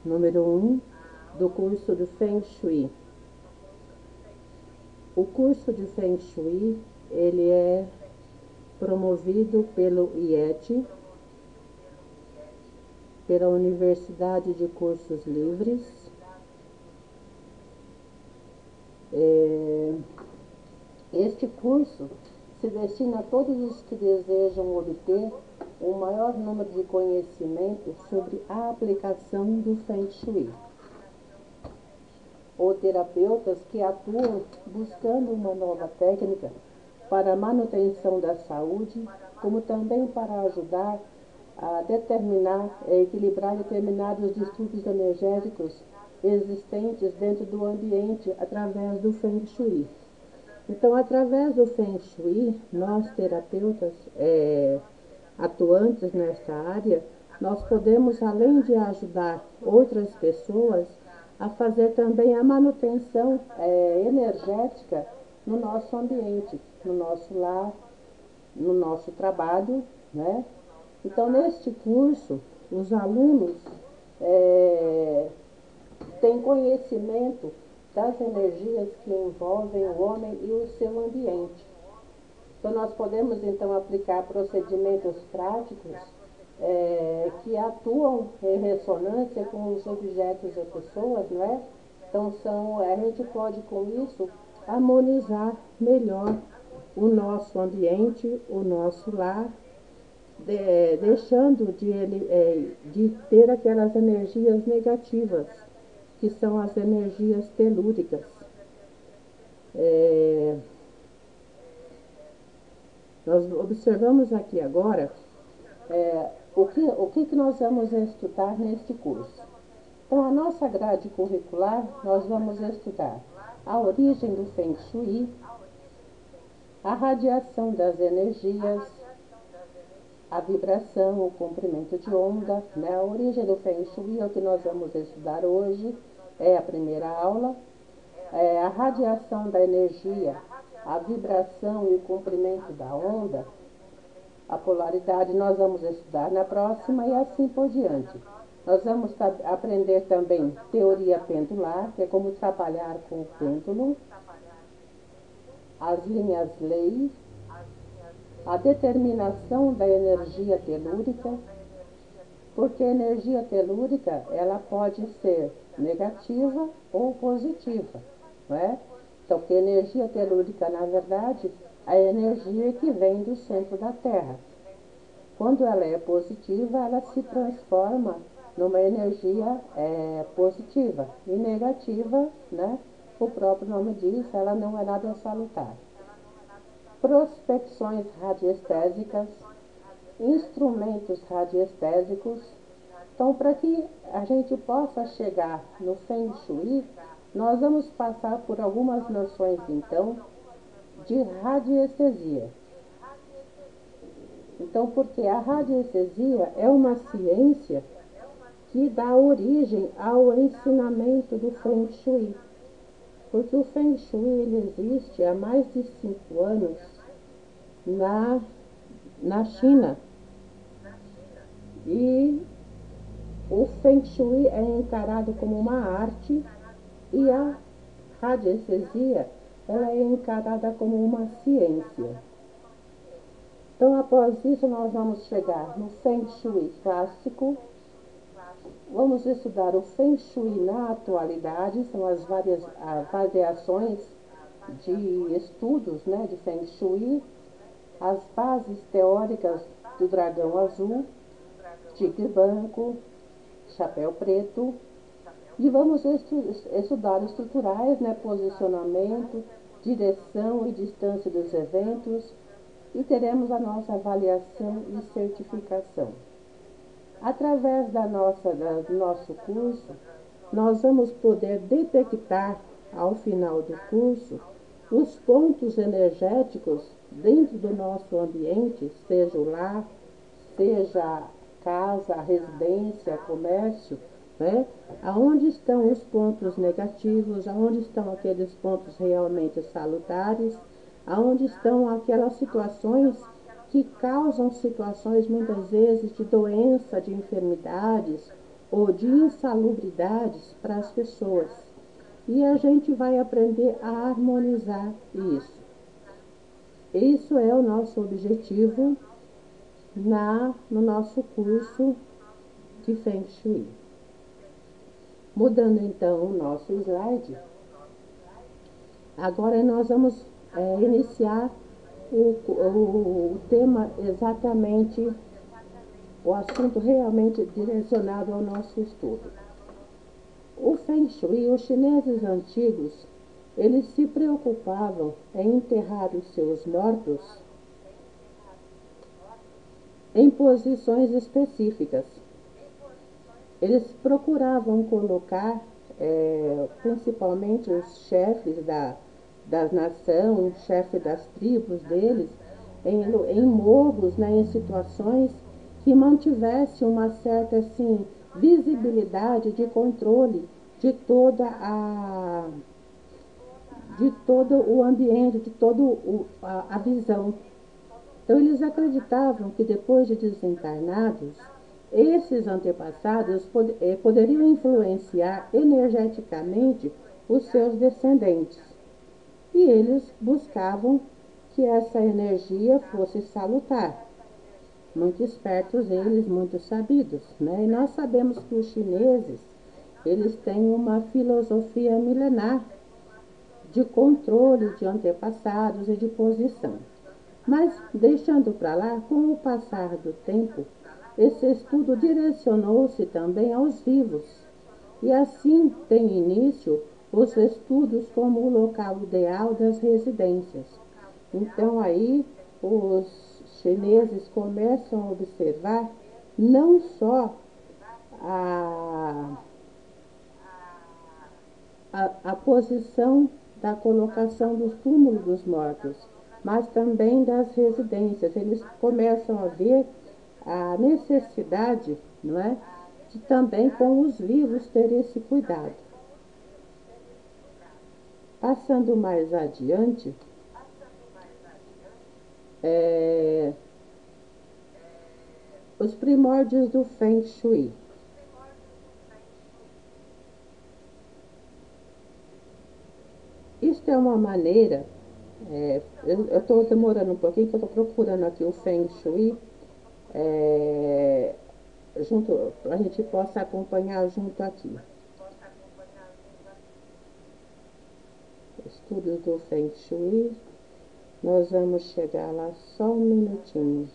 número 1 do curso de Feng Shui. O curso de Feng Shui, ele é promovido pelo IET, pela Universidade de Cursos Livres. Este curso se destina a todos os que desejam obter um maior número de conhecimento sobre a aplicação do Feng Shui, ou terapeutas que atuam buscando uma nova técnica para a manutenção da saúde, como também para ajudar a determinar e equilibrar determinados distúrbios energéticos existentes dentro do ambiente através do Feng Shui. Então, através do Feng Shui, nós terapeutas atuantes nesta área, nós podemos, além de ajudar outras pessoas, a fazer também a manutenção energética no nosso ambiente, no nosso lar, no nosso trabalho, né? Então, neste curso, os alunos têm conhecimento das energias que envolvem o homem e o seu ambiente. Então, nós podemos, então, aplicar procedimentos práticos que atuam em ressonância com os objetos e pessoas, não é? Então, a gente pode, com isso, harmonizar melhor o nosso ambiente, o nosso lar, deixando de ter aquelas energias negativas, que são as energias telúricas. Nós observamos aqui agora o que nós vamos estudar neste curso. Então, a nossa grade curricular, nós vamos estudar a origem do Feng Shui, a radiação das energias, a vibração, o comprimento de onda, né? A origem do Feng Shui é o que nós vamos estudar hoje, é a primeira aula. A radiação da energia, a vibração e o comprimento da onda, a polaridade, nós vamos estudar na próxima e assim por diante. Nós vamos aprender também teoria pendular, que é como trabalhar com o pêndulo, as linhas lei, a determinação da energia telúrica, porque a energia telúrica ela pode ser negativa ou positiva, não é? Então, porque a energia telúrica, na verdade, é a energia que vem do centro da Terra. Quando ela é positiva, ela se transforma numa energia positiva, e negativa, né? O próprio nome diz, ela não é nada salutar. Prospecções radiestésicas, instrumentos radiestésicos. Então, para que a gente possa chegar no Feng Shui, nós vamos passar por algumas noções, então, de radiestesia. Então, porque a radiestesia é uma ciência que dá origem ao ensinamento do Feng Shui. Porque o Feng Shui ele existe há mais de 5 anos na China. E o Feng Shui é encarado como uma arte e a radiestesia ela é encarada como uma ciência. Então, após isso, nós vamos chegar no Feng Shui clássico. Vamos estudar o Feng Shui na atualidade, são as variações de estudos, né, de Feng Shui, as bases teóricas do dragão azul, tigre branco, chapéu preto, e vamos estudar estruturais, né, posicionamento, direção e distância dos eventos, e teremos a nossa avaliação e certificação. Através do nosso curso, nós vamos poder detectar, ao final do curso, os pontos energéticos dentro do nosso ambiente, seja o lar, seja a casa, a residência, comércio, né? Aonde estão os pontos negativos, aonde estão aqueles pontos realmente salutares, aonde estão aquelas situações que causam situações muitas vezes de doença, de enfermidades, ou de insalubridades para as pessoas. E a gente vai aprender a harmonizar isso. Isso é o nosso objetivo no nosso curso de Feng Shui. Mudando então o nosso slide, agora nós vamos iniciar o tema exatamente, o assunto realmente direcionado ao nosso estudo. O Feng Shui, os chineses antigos, eles se preocupavam em enterrar os seus mortos em posições específicas. Eles procuravam colocar, principalmente os chefes da nação, chefe das tribos deles, em morros, né, em situações que mantivesse uma certa assim, visibilidade de controle de de todo o ambiente, de toda a visão. Então, eles acreditavam que depois de desencarnados, esses antepassados poderiam influenciar energeticamente os seus descendentes. E eles buscavam que essa energia fosse salutar. Muito espertos eles, muito sabidos, né? E nós sabemos que os chineses, eles têm uma filosofia milenar de controle de antepassados e de posição. Mas, deixando para lá, com o passar do tempo, esse estudo direcionou-se também aos vivos, e assim tem início os estudos como o local ideal das residências. Então, aí, os chineses começam a observar não só a, a posição da colocação dos túmulos dos mortos, mas também das residências. Eles começam a ver a necessidade, não é, de também com os vivos ter esse cuidado. Passando mais adiante, os primórdios do Feng Shui. Isto é uma maneira, eu estou demorando um pouquinho, que eu estou procurando aqui o Feng Shui, junto, para a gente possa acompanhar junto aqui. Estudos do Feng Shui, nós vamos chegar lá só um minutinho.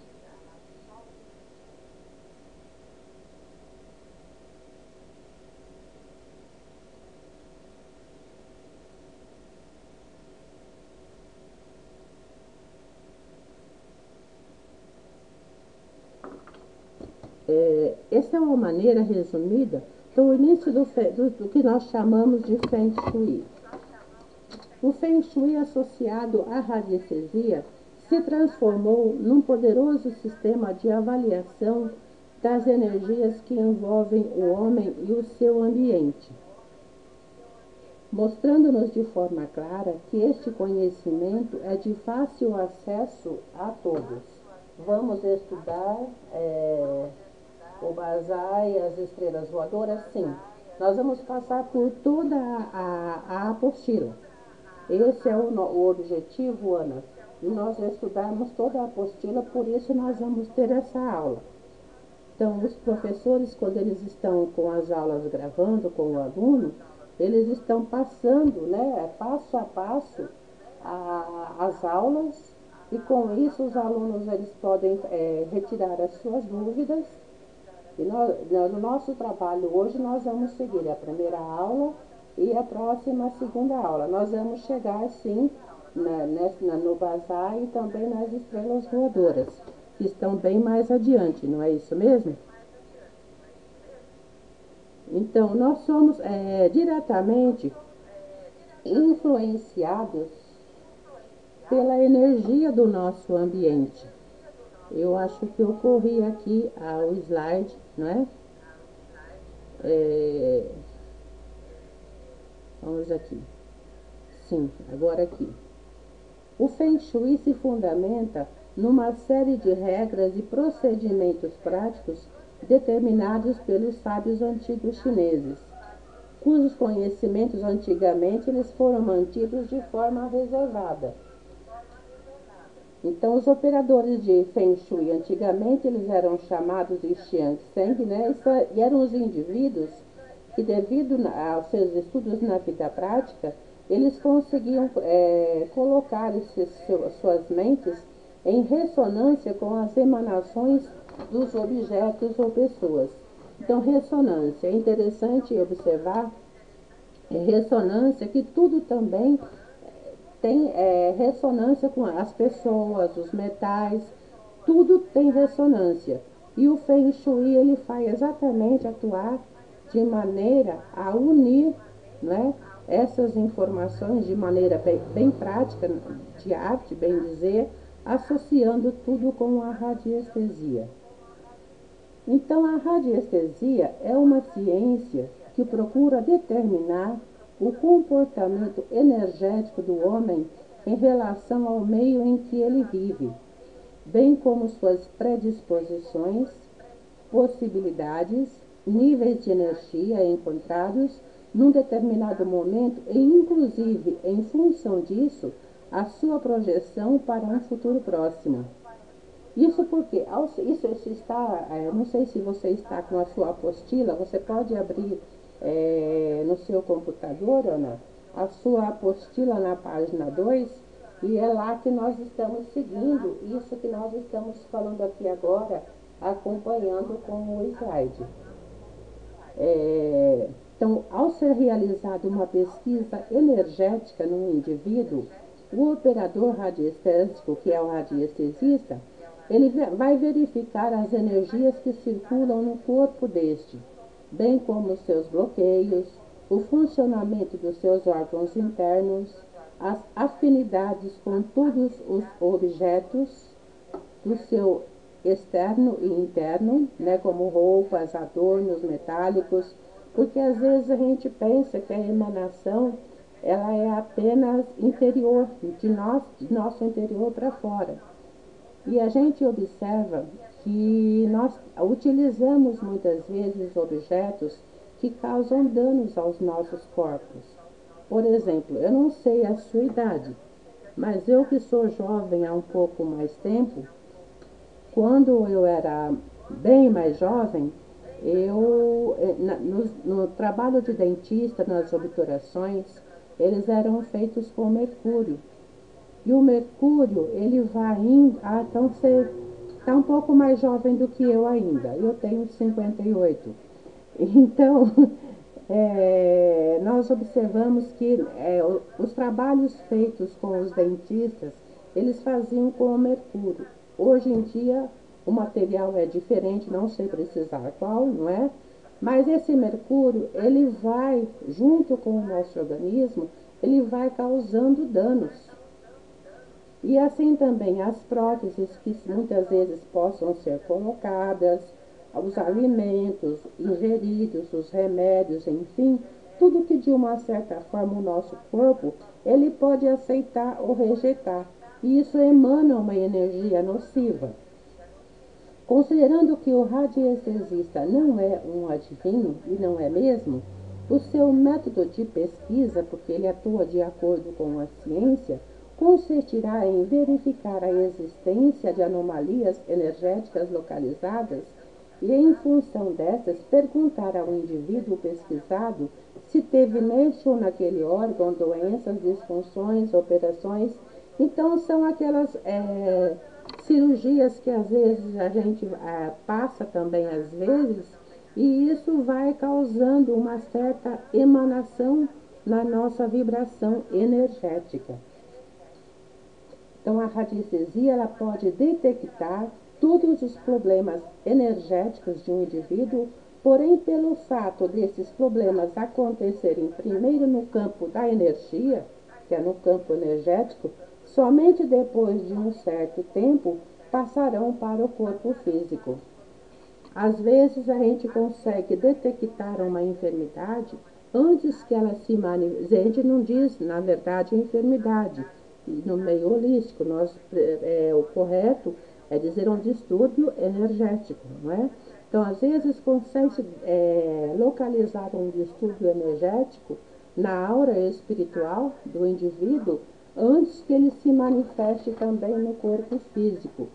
Essa é uma maneira resumida do início do que nós chamamos de Feng Shui. O Feng Shui associado à radiestesia se transformou num poderoso sistema de avaliação das energias que envolvem o homem e o seu ambiente, mostrando-nos de forma clara que este conhecimento é de fácil acesso a todos. Vamos estudar o Bazai, as estrelas voadoras? Sim. Nós vamos passar por toda a apostila. Esse é o objetivo, Ana, de nós estudarmos toda a apostila, por isso nós vamos ter essa aula. Então, os professores, quando eles estão com as aulas gravando com o aluno, eles estão passando, né, passo a passo, as aulas, e com isso os alunos eles podem retirar as suas dúvidas. E no nosso trabalho hoje nós vamos seguir a primeira aula e a próxima a segunda aula. Nós vamos chegar sim no Bazar e também nas estrelas voadoras, que estão bem mais adiante, não é isso mesmo? Então, nós somos diretamente influenciados pela energia do nosso ambiente. Eu acho que eu corri aqui ao slide, não é? Vamos aqui. Sim, agora aqui. O Feng Shui se fundamenta numa série de regras e procedimentos práticos determinados pelos sábios antigos chineses, cujos conhecimentos antigamente eles foram mantidos de forma reservada. Então, os operadores de Feng Shui, antigamente, eles eram chamados de Xiang Seng, né? E eram os indivíduos que, devido aos seus estudos na vida prática, eles conseguiam colocar suas mentes em ressonância com as emanações dos objetos ou pessoas. Então, ressonância, é interessante observar, ressonância que tudo também tem ressonância com as pessoas, os metais, tudo tem ressonância. E o Feng Shui ele faz exatamente atuar de maneira a unir, né, essas informações de maneira bem prática, de arte, bem dizer, associando tudo com a radiestesia. Então, a radiestesia é uma ciência que procura determinar o comportamento energético do homem em relação ao meio em que ele vive, bem como suas predisposições, possibilidades, níveis de energia encontrados num determinado momento e, inclusive, em função disso, a sua projeção para um futuro próximo. Isso porque, isso está, não sei se você está com a sua apostila, você pode abrir no seu computador, Ana, a sua apostila na página 2, e é lá que nós estamos seguindo isso que nós estamos falando aqui agora, acompanhando com o slide. Então, ao ser realizada uma pesquisa energética no indivíduo, o operador radiestésico, que é o radiestesista, ele vai verificar as energias que circulam no corpo deste, bem como os seus bloqueios, o funcionamento dos seus órgãos internos, as afinidades com todos os objetos do seu externo e interno, né, como roupas, adornos metálicos, porque às vezes a gente pensa que a emanação ela é apenas interior, de nosso interior para fora. E a gente observa que nós utilizamos muitas vezes objetos que causam danos aos nossos corpos. Por exemplo, eu não sei a sua idade, mas eu que sou jovem há um pouco mais tempo, quando eu era bem mais jovem, no trabalho de dentista, nas obturações, eles eram feitos com mercúrio. E o mercúrio, ele vai indo. Então você está um pouco mais jovem do que eu ainda. Eu tenho 58. Então, nós observamos que os trabalhos feitos com os dentistas, eles faziam com o mercúrio. Hoje em dia, o material é diferente, não sei precisar qual, não é? Mas esse mercúrio, ele vai, junto com o nosso organismo, ele vai causando danos. E assim também as próteses que muitas vezes possam ser colocadas, os alimentos ingeridos, os remédios, enfim, tudo que de uma certa forma o nosso corpo, ele pode aceitar ou rejeitar. E isso emana uma energia nociva. Considerando que o radiestesista não é um adivinho, e não é mesmo, o seu método de pesquisa, porque ele atua de acordo com a ciência, consistirá em verificar a existência de anomalias energéticas localizadas e, em função dessas, perguntar ao indivíduo pesquisado se teve neste ou naquele órgão doenças, disfunções, operações. Então, são aquelas cirurgias que às vezes a gente passa também às vezes, e isso vai causando uma certa emanação na nossa vibração energética. Então, a radiestesia ela pode detectar todos os problemas energéticos de um indivíduo, porém, pelo fato desses problemas acontecerem primeiro no campo da energia, que é no campo energético, somente depois de um certo tempo passarão para o corpo físico. Às vezes, a gente consegue detectar uma enfermidade antes que ela se manifeste. A gente não diz, na verdade, enfermidade. No meio holístico, o correto é dizer um distúrbio energético, não é? Então, às vezes, consegue localizar um distúrbio energético na aura espiritual do indivíduo antes que ele se manifeste também no corpo físico.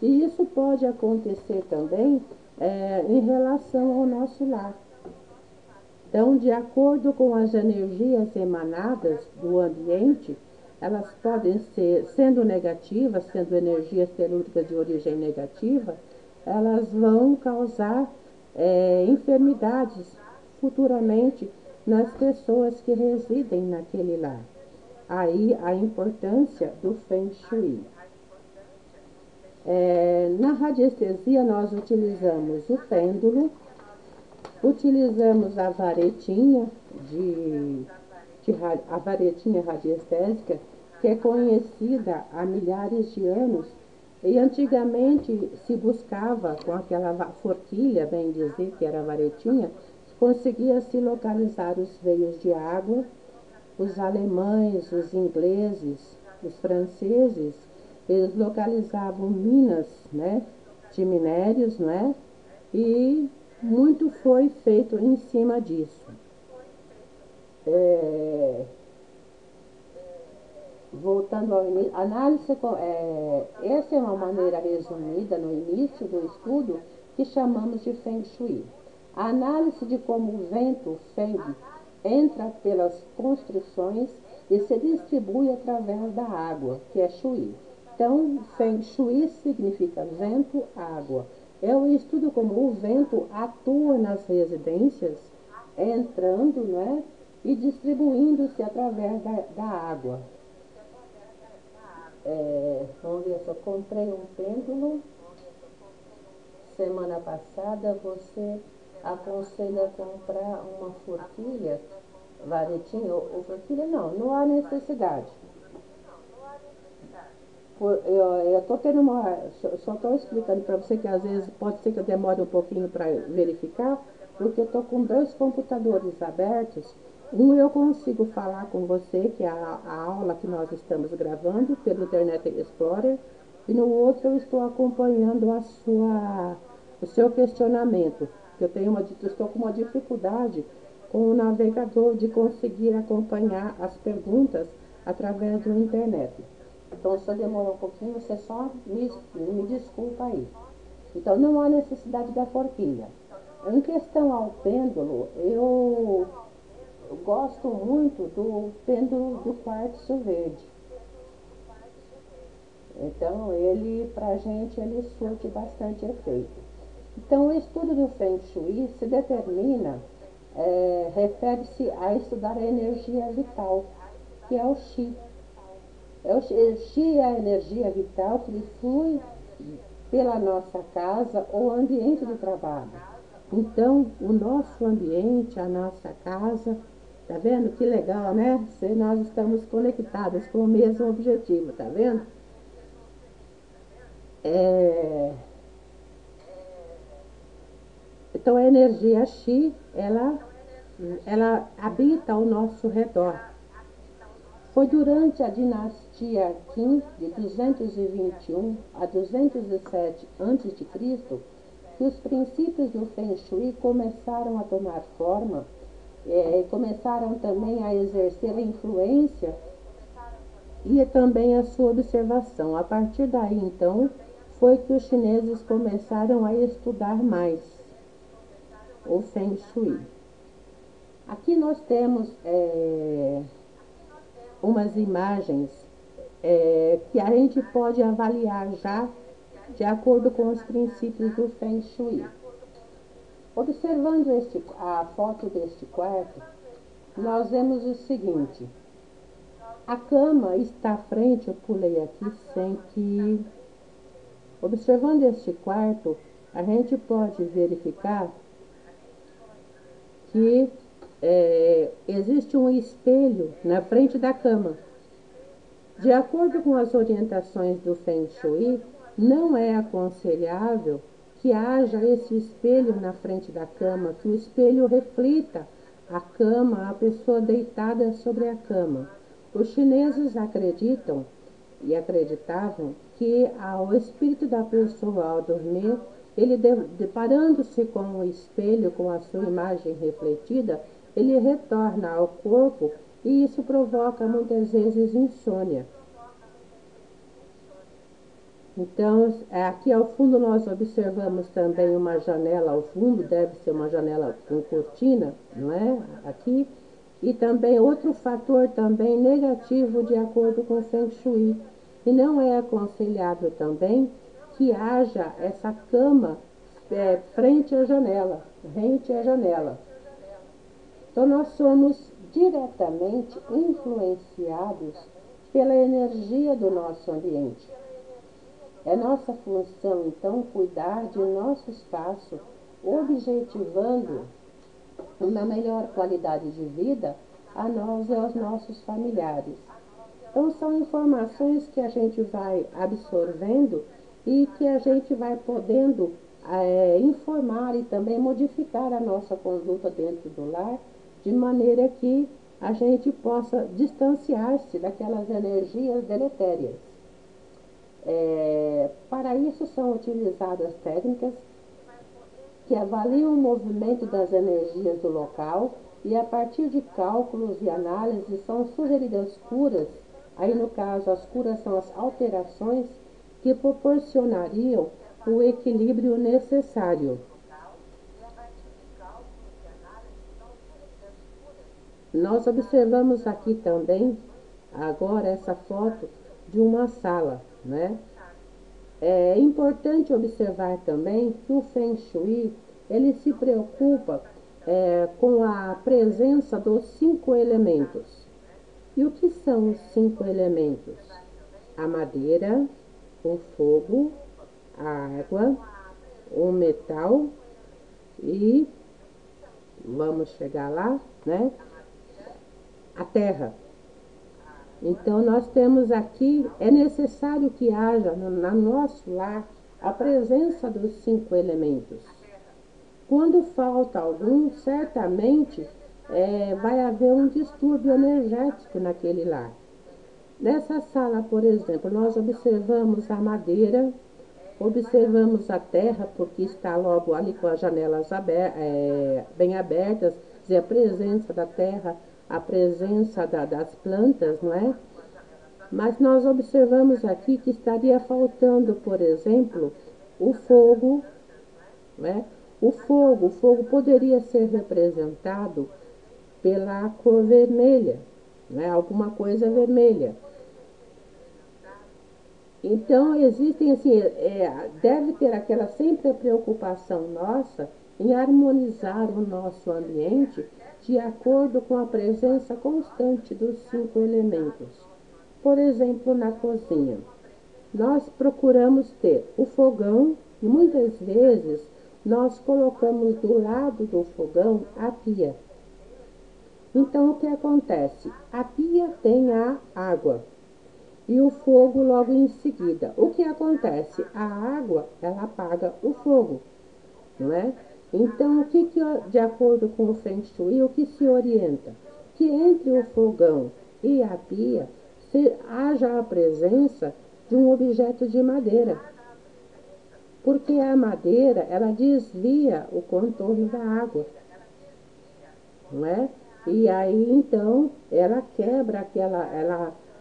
E isso pode acontecer também em relação ao nosso lar. Então, de acordo com as energias emanadas do ambiente, elas podem ser, sendo negativas, sendo energias telúricas de origem negativa, elas vão causar enfermidades futuramente nas pessoas que residem naquele lar. Aí a importância do Feng Shui. Na radiestesia nós utilizamos o pêndulo, utilizamos a varetinha a varetinha radiestésica, que é conhecida há milhares de anos, e antigamente se buscava com aquela forquilha, bem dizer, que era a varetinha, conseguia-se localizar os veios de água. Os alemães, os ingleses, os franceses, eles localizavam minas, né, de minérios, não é? E muito foi feito em cima disso. Voltando ao início, essa é uma maneira resumida no início do estudo que chamamos de Feng Shui. A análise de como o vento Feng entra pelas construções e se distribui através da água, que é Shui. Então, Feng Shui significa vento, água. É o estudo como o vento atua nas residências, entrando, né, e distribuindo-se através da água. Vamos ver se eu comprei um pêndulo. Semana passada você aconselha comprar uma forquilha, varetinha ou forquilha? Não há necessidade. Eu estou tendo só estou explicando para você que às vezes pode ser que eu demore um pouquinho para verificar, porque eu estou com 2 computadores abertos. Um eu consigo falar com você, que é a aula que nós estamos gravando pelo Internet Explorer, e no outro eu estou acompanhando o seu questionamento. Eu estou com uma dificuldade com o navegador de conseguir acompanhar as perguntas através da internet. Então, se eu demorar um pouquinho, você só me desculpa aí. Então, não há necessidade da forquilha. Em questão ao pêndulo, eu gosto muito do pêndulo do quartzo verde. Então, pra gente, ele surte bastante efeito. Então, o estudo do Feng Shui se determina, refere-se a estudar a energia vital, que é o Qi. O Qi é a energia vital que flui pela nossa casa ou ambiente de trabalho. Então, o nosso ambiente, a nossa casa, tá vendo? Que legal, né? Nós estamos conectados com o mesmo objetivo, tá vendo? Então, a energia Qi, ela habita ao nosso redor. Foi durante a dinastia Qin, de 221 a 207 a.C., que os princípios do Feng Shui começaram a tomar forma, começaram também a exercer a influência e também a sua observação. A partir daí, então, foi que os chineses começaram a estudar mais o Feng Shui. Aqui nós temos umas imagens que a gente pode avaliar já de acordo com os princípios do Feng Shui. Observando a foto deste quarto, nós vemos o seguinte: a cama está à frente, eu pulei aqui sem que... Observando este quarto, a gente pode verificar que existe um espelho na frente da cama. De acordo com as orientações do Feng Shui, não é aconselhável que haja esse espelho na frente da cama, que o espelho reflita a cama, a pessoa deitada sobre a cama. Os chineses acreditam e acreditavam que o espírito da pessoa ao dormir, ele deparando-se com o espelho, com a sua imagem refletida, ele retorna ao corpo e isso provoca muitas vezes insônia. Então, aqui ao fundo nós observamos também uma janela ao fundo, deve ser uma janela com cortina, não é? Aqui. E também outro fator também negativo de acordo com o Feng Shui. E não é aconselhável também que haja essa cama frente à janela, rente à janela. Então nós somos diretamente influenciados pela energia do nosso ambiente. É nossa função, então, cuidar de nosso espaço, objetivando uma melhor qualidade de vida a nós e aos nossos familiares. Então, são informações que a gente vai absorvendo e que a gente vai podendo informar e também modificar a nossa conduta dentro do lar, de maneira que a gente possa distanciar-se daquelas energias deletérias. Para isso são utilizadas técnicas que avaliam o movimento das energias do local e a partir de cálculos e análises são sugeridas curas. Aí no caso as curas são as alterações que proporcionariam o equilíbrio necessário. Nós observamos aqui também agora essa foto de uma sala, né? É importante observar também que o Feng Shui, ele se preocupa com a presença dos 5 elementos. E o que são os 5 elementos? A madeira, o fogo, a água, o metal e, vamos chegar lá, né? A terra. Então, nós temos aqui, é necessário que haja no nosso lar a presença dos 5 elementos. Quando falta algum, certamente vai haver um distúrbio energético naquele lar. Nessa sala, por exemplo, nós observamos a madeira, observamos a terra, porque está logo ali com as janelas bem abertas, a presença da terra, a presença das plantas, não é? Mas nós observamos aqui que estaria faltando, por exemplo, o fogo, né? O fogo poderia ser representado pela cor vermelha, né? Alguma coisa vermelha. Então, existem assim, deve ter aquela sempre a preocupação nossa em harmonizar o nosso ambiente de acordo com a presença constante dos 5 elementos. Por exemplo, na cozinha, nós procuramos ter o fogão e muitas vezes nós colocamos do lado do fogão a pia. Então, o que acontece? A pia tem a água e o fogo logo em seguida. O que acontece? A água, ela apaga o fogo, não é? Então, de acordo com o Feng Shui, o que se orienta? Que entre o fogão e a pia haja a presença de um objeto de madeira. Porque a madeira, ela desvia o contorno da água, não é? E aí, então, ela quebra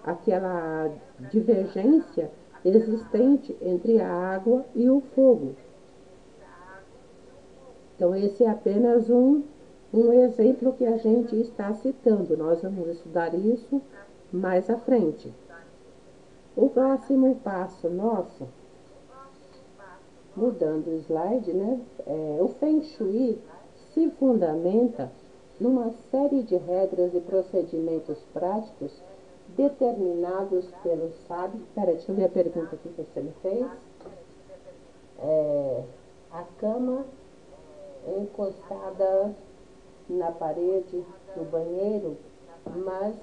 aquela divergência existente entre a água e o fogo. Então, esse é apenas um exemplo que a gente está citando. Nós vamos estudar isso mais à frente. O próximo passo nosso, mudando o slide, né? O Feng Shui se fundamenta numa série de regras e procedimentos práticos determinados pelo sábio. Espera, deixa eu ver a pergunta aqui que você me fez. A cama encostada na parede do banheiro, mas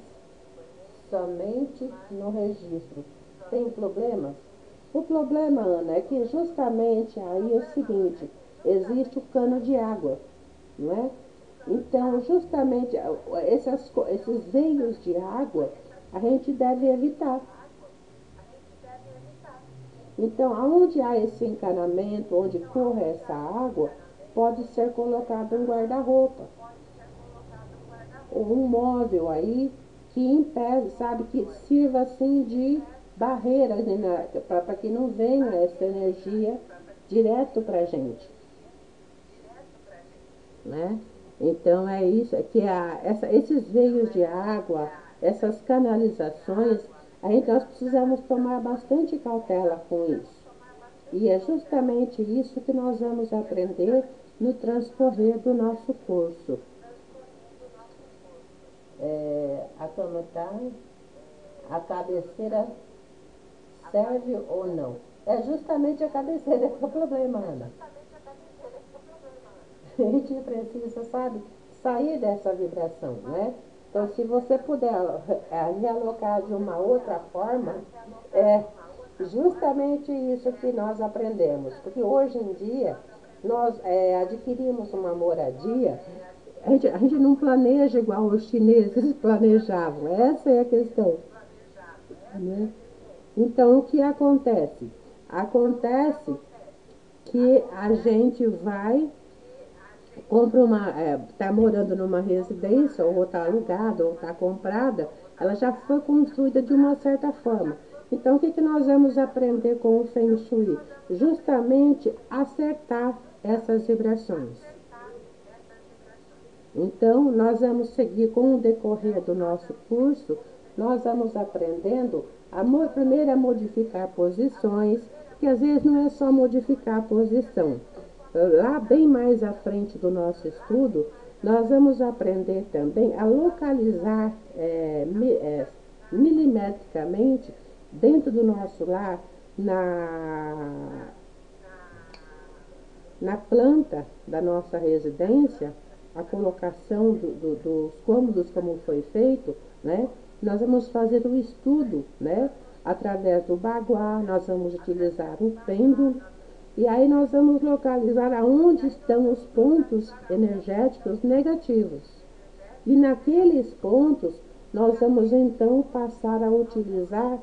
somente no registro. Tem problemas? O problema, Ana, é que justamente aí é o seguinte, existe o cano de água, não é? Então, justamente esses veios de água a gente deve evitar. Então, aonde há esse encanamento, onde corre essa água, pode ser colocado um guarda-roupa ou um móvel aí que impede, sabe, que sirva assim de barreira para que não venha essa energia direto para a gente, né? Então é isso, é que esses veios de água, essas canalizações, nós precisamos tomar bastante cautela com isso. E é justamente isso que nós vamos aprender no transcorrer do nosso curso. A comentar, a cabeceira serve ou não? É justamente a cabeceira que é o problema, Ana. A gente precisa, sabe, sair dessa vibração, né? Então, se você puder realocar de uma outra forma, é justamente isso que nós aprendemos. Porque hoje em dia, nós adquirimos uma moradia, a gente não planeja igual os chineses planejavam, essa é a questão, né? Então, o que acontece? Acontece que a gente vai, compra tá morando numa residência, ou tá alugada, ou tá comprada, ela já foi construída de uma certa forma. Então, o que nós vamos aprender com o Feng Shui? Justamente acertar essas vibrações. Então, nós vamos seguir com o decorrer do nosso curso, nós vamos aprendendo primeiro a modificar posições, que às vezes não é só modificar a posição. Lá bem mais à frente do nosso estudo, nós vamos aprender também a localizar milimetricamente dentro do nosso lar, na planta da nossa residência, a colocação dos cômodos como foi feito, né? Nós vamos fazer o estudo, né? Através do baguá, nós vamos utilizar o pêndulo, e aí nós vamos localizar aonde estão os pontos energéticos negativos. E naqueles pontos, nós vamos então passar a utilizar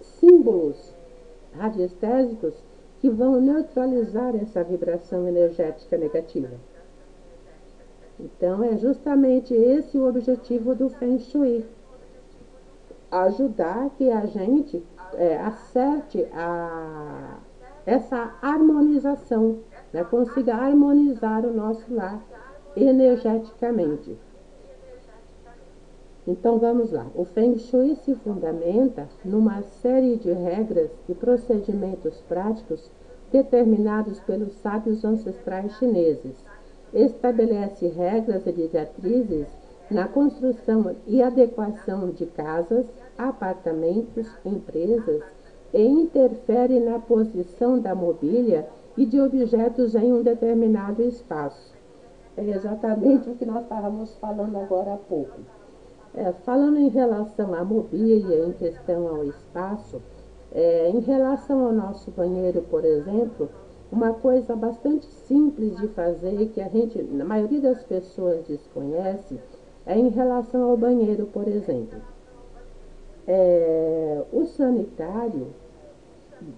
símbolos radiestésicos que vão neutralizar essa vibração energética negativa. Então, é justamente esse o objetivo do Feng Shui: ajudar que a gente acerte essa harmonização, né? Consiga harmonizar o nosso lar energeticamente. Então vamos lá. O Feng Shui se fundamenta numa série de regras e procedimentos práticos determinados pelos sábios ancestrais chineses. Estabelece regras e diretrizes na construção e adequação de casas, apartamentos, empresas e interfere na posição da mobília e de objetos em um determinado espaço. É exatamente o que nós estávamos falando agora há pouco. Falando em relação à mobília, em questão ao espaço, em relação ao nosso banheiro, por exemplo, uma coisa bastante simples de fazer e que a maioria das pessoas desconhece, é em relação ao banheiro, por exemplo. O sanitário,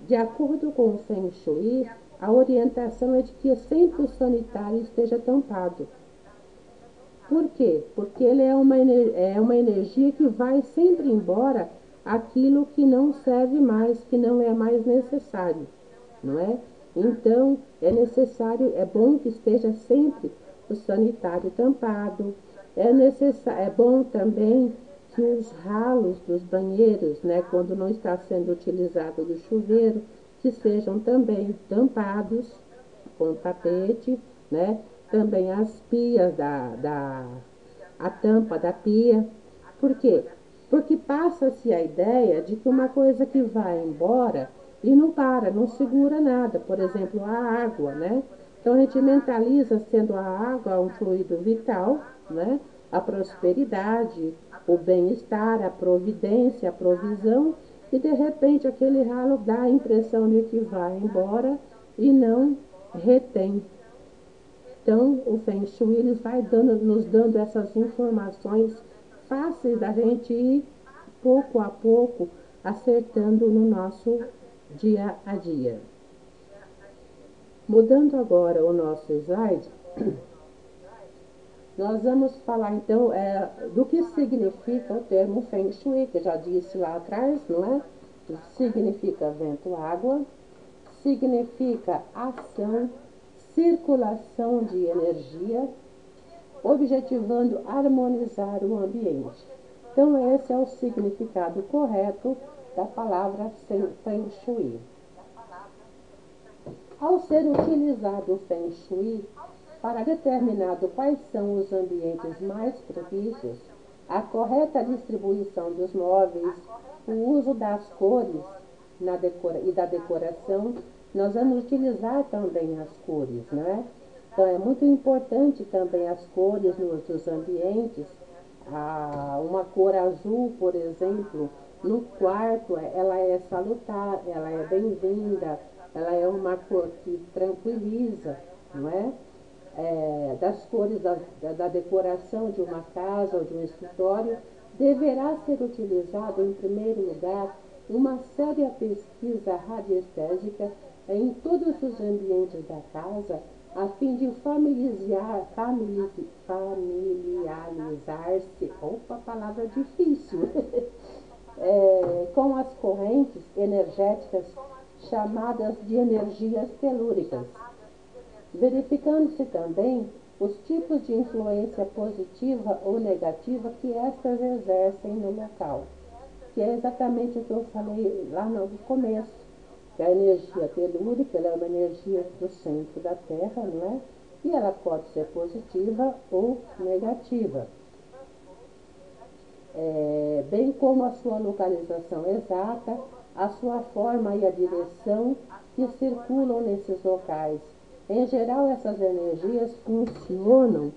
de acordo com o Feng Shui, a orientação é de que sempre o sanitário esteja tampado. Por quê? Porque ele é uma energia que vai sempre embora aquilo que não serve mais, que não é mais necessário, não é? Então, é necessário, é bom que esteja sempre o sanitário tampado. É bom também que os ralos dos banheiros, né, quando não está sendo utilizado do chuveiro, que sejam também tampados com tapete, né? Também as pias a tampa da pia. Por quê? Porque passa-se a ideia de que uma coisa que vai embora e não para, não segura nada. Por exemplo, a água, né? Então a gente mentaliza sendo a água um fluido vital, né? A prosperidade, o bem-estar, a providência, a provisão, e de repente aquele ralo dá a impressão de que vai embora e não retém. Então, o Feng Shui ele vai nos dando essas informações fáceis da gente ir pouco a pouco acertando no nosso dia a dia. Mudando agora o nosso slide, nós vamos falar então do que significa o termo Feng Shui, que eu já disse lá atrás, não é? Significa vento-água, significa ação, circulação de energia, objetivando harmonizar o ambiente. Então, esse é o significado correto da palavra Feng Shui. Ao ser utilizado o Feng Shui para determinar quais são os ambientes mais propícios, a correta distribuição dos móveis, o uso das cores e da decoração, nós vamos utilizar também as cores, né? Então é muito importante também as cores nos ambientes. Uma cor azul, por exemplo, no quarto, ela é salutar, ela é bem-vinda, ela é uma cor que tranquiliza, não é? Das cores da decoração de uma casa ou de um escritório, deverá ser utilizado, em primeiro lugar, uma séria pesquisa radiestésica em todos os ambientes da casa, a fim de familiarizar-se, opa, palavra difícil, com as correntes energéticas chamadas de energias telúricas, verificando-se também os tipos de influência positiva ou negativa que estas exercem no local, que é exatamente o que eu falei lá no começo, que a energia telúrica ela é uma energia do centro da Terra, não é? E ela pode ser positiva ou negativa, bem como a sua localização exata, a sua forma e a direção que circulam nesses locais. Em geral, essas energias funcionam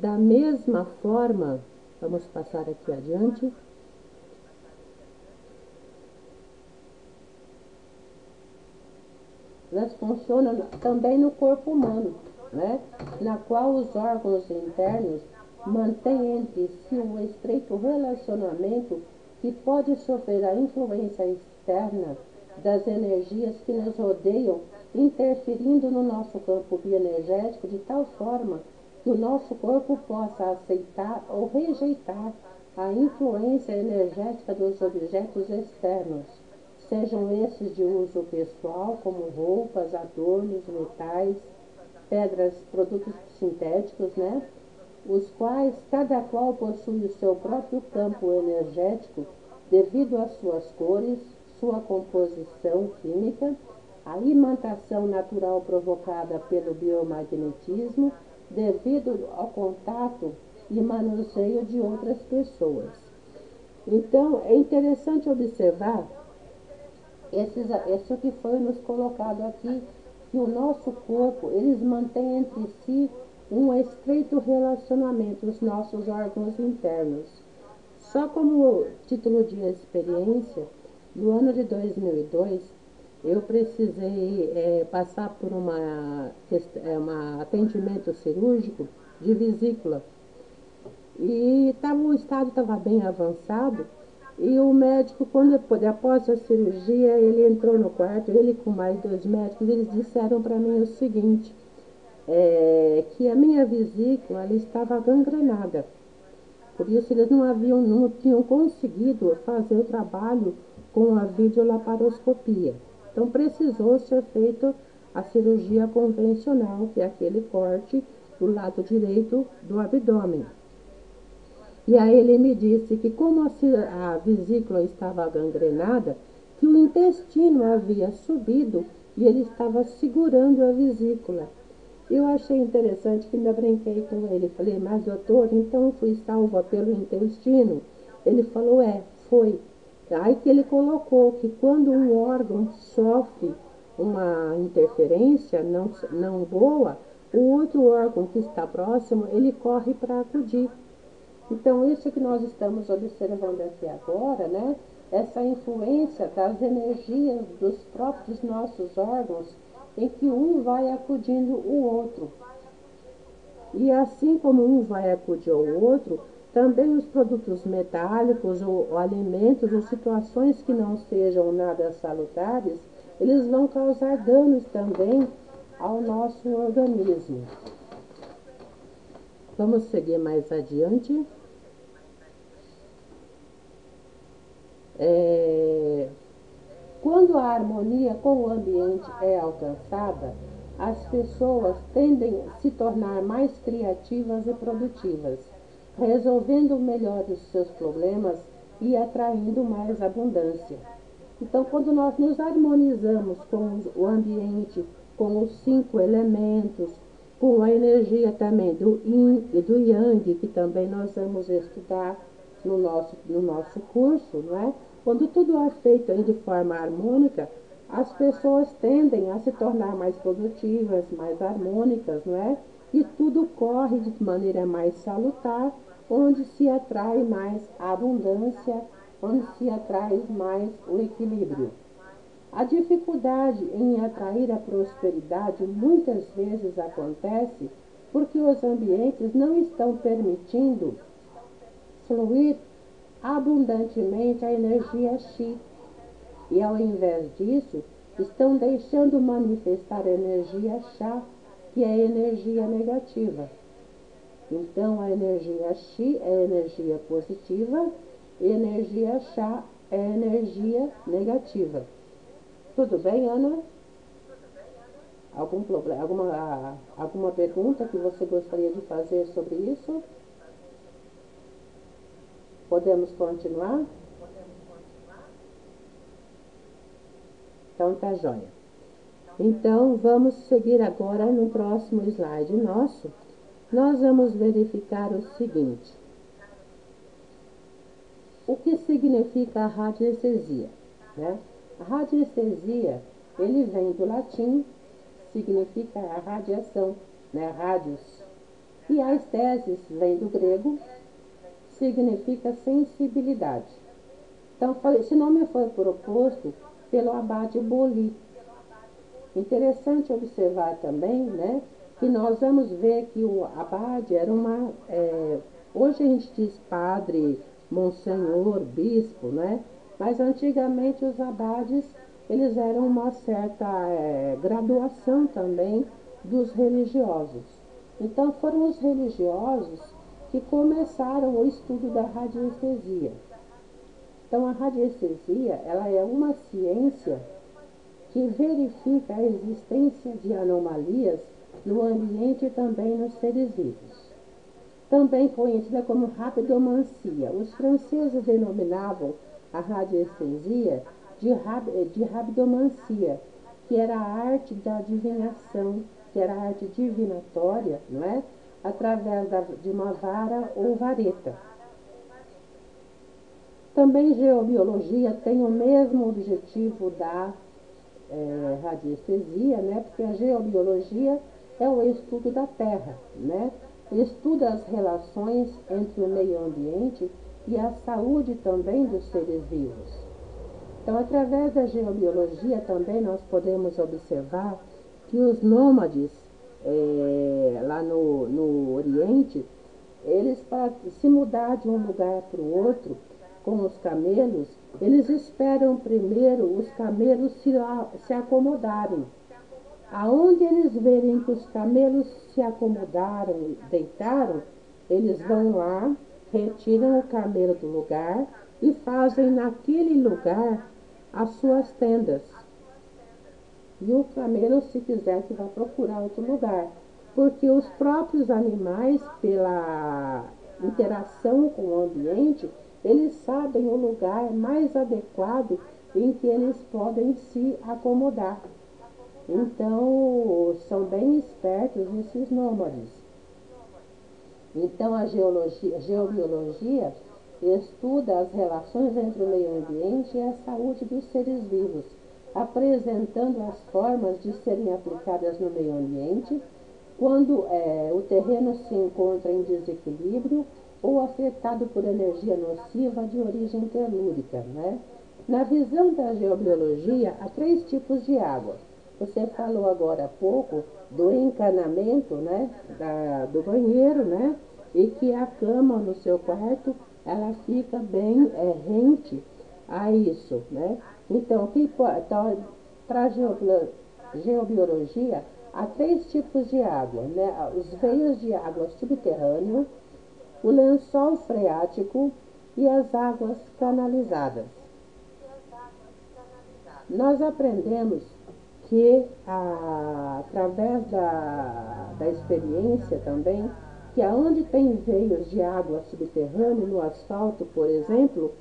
da mesma forma. Vamos passar aqui adiante. Elas funcionam também no corpo humano, né? Na qual os órgãos internos mantêm entre si um estreito relacionamento que pode sofrer a influência externa das energias que nos rodeiam, interferindo no nosso campo bioenergético de tal forma que o nosso corpo possa aceitar ou rejeitar a influência energética dos objetos externos, sejam esses de uso pessoal, como roupas, adornos, metais, pedras, produtos sintéticos, né? Os quais cada qual possui o seu próprio campo energético devido às suas cores, sua composição química, a imantação natural provocada pelo biomagnetismo devido ao contato e manuseio de outras pessoas. Então, é interessante observar isso que foi nos colocado aqui, que o nosso corpo, eles mantêm entre si um estreito relacionamento, os nossos órgãos internos. Só como título de experiência, no ano de 2002, eu precisei passar por um atendimento cirúrgico de vesícula. E o estado estava bem avançado. E o médico, após a cirurgia, ele entrou no quarto, ele com mais 2 médicos, eles disseram para mim o seguinte, que a minha vesícula ela estava gangrenada. Por isso eles não tinham conseguido fazer o trabalho com a videolaparoscopia. Então precisou ser feita a cirurgia convencional, que é aquele corte do lado direito do abdômen. E aí ele me disse que como a vesícula estava gangrenada, que o intestino havia subido e ele estava segurando a vesícula. Eu achei interessante que ainda brinquei com ele. Falei, mas doutor, então eu fui salva pelo intestino? Ele falou, foi. Aí que ele colocou que quando um órgão sofre uma interferência não boa, o outro órgão que está próximo, ele corre para acudir. Então, isso que nós estamos observando aqui agora, né? Essa influência das energias dos próprios nossos órgãos, em que um vai acudindo o outro. E assim como um vai acudir ao outro, Também os produtos metálicos ou alimentos ou situações que não sejam nada salutares, eles vão causar danos também ao nosso organismo. Vamos seguir mais adiante. Quando a harmonia com o ambiente é alcançada, as pessoas tendem a se tornar mais criativas e produtivas, resolvendo melhor os seus problemas e atraindo mais abundância. Então, quando nós nos harmonizamos com o ambiente, com os 5 elementos, com a energia também do Yin e do Yang, que também nós vamos estudar no nosso curso, não é? Quando tudo é feito de forma harmônica, as pessoas tendem a se tornar mais produtivas, mais harmônicas, não é? E tudo corre de maneira mais salutar, onde se atrai mais a abundância, onde se atrai mais o equilíbrio. A dificuldade em atrair a prosperidade muitas vezes acontece porque os ambientes não estão permitindo fluir abundantemente a energia Chi, e ao invés disso, estão deixando manifestar a energia Chá, que é a energia negativa. Então, a energia Chi é a energia positiva e a energia Chá é a energia negativa. Tudo bem, Ana? Algum problema, alguma pergunta que você gostaria de fazer sobre isso? Podemos continuar? Então tá joia. Então vamos seguir agora no próximo slide nosso. Nós vamos verificar o seguinte: o que significa a radiestesia, né? A radiestesia, ele vem do latim, significa a radiação, né? Radius. E a estesis vem do grego, significa sensibilidade. Então, esse nome foi proposto pelo abade Boli. Interessante observar também, né, que nós vamos ver que o abade era hoje a gente diz padre, monsenhor, bispo, né, mas antigamente os abades, eles eram uma certa graduação também dos religiosos. Então foram os religiosos que começaram o estudo da radiestesia. Então a radiestesia, ela é uma ciência que verifica a existência de anomalias no ambiente e também nos seres vivos. Também conhecida como rabdomancia. Os franceses denominavam a radiestesia de rabdomancia, que era a arte da adivinhação, que era a arte divinatória, não é? Através de uma vara ou vareta. Também geobiologia tem o mesmo objetivo da radiestesia, né? Porque a geobiologia é o estudo da Terra, né? Estuda as relações entre o meio ambiente e a saúde também dos seres vivos. Então, através da geobiologia também nós podemos observar que os nômades lá no Oriente, eles para se mudar de um lugar para o outro, com os camelos, eles esperam primeiro os camelos se acomodarem. Aonde eles verem que os camelos se acomodaram, deitaram, eles vão lá, retiram o camelo do lugar e fazem naquele lugar as suas tendas. E o camelo, se quiser, que vai procurar outro lugar. Porque os próprios animais, pela interação com o ambiente, eles sabem o lugar mais adequado em que eles podem se acomodar. Então, são bem espertos esses nômades. Então, a geobiologia estuda as relações entre o meio ambiente e a saúde dos seres vivos, apresentando as formas de serem aplicadas no meio ambiente quando o terreno se encontra em desequilíbrio ou afetado por energia nociva de origem telúrica, né? Na visão da geobiologia, há 3 tipos de água. Você falou agora há pouco do encanamento, né, do banheiro, né, e que a cama no seu quarto ela fica bem rente a isso, né? Então, para geobiologia, há três tipos de água, né? Os veios de água subterrâneo, o lençol freático e as águas canalizadas. Nós aprendemos que, através da experiência também, que aonde tem veios de água subterrânea, no asfalto, por exemplo,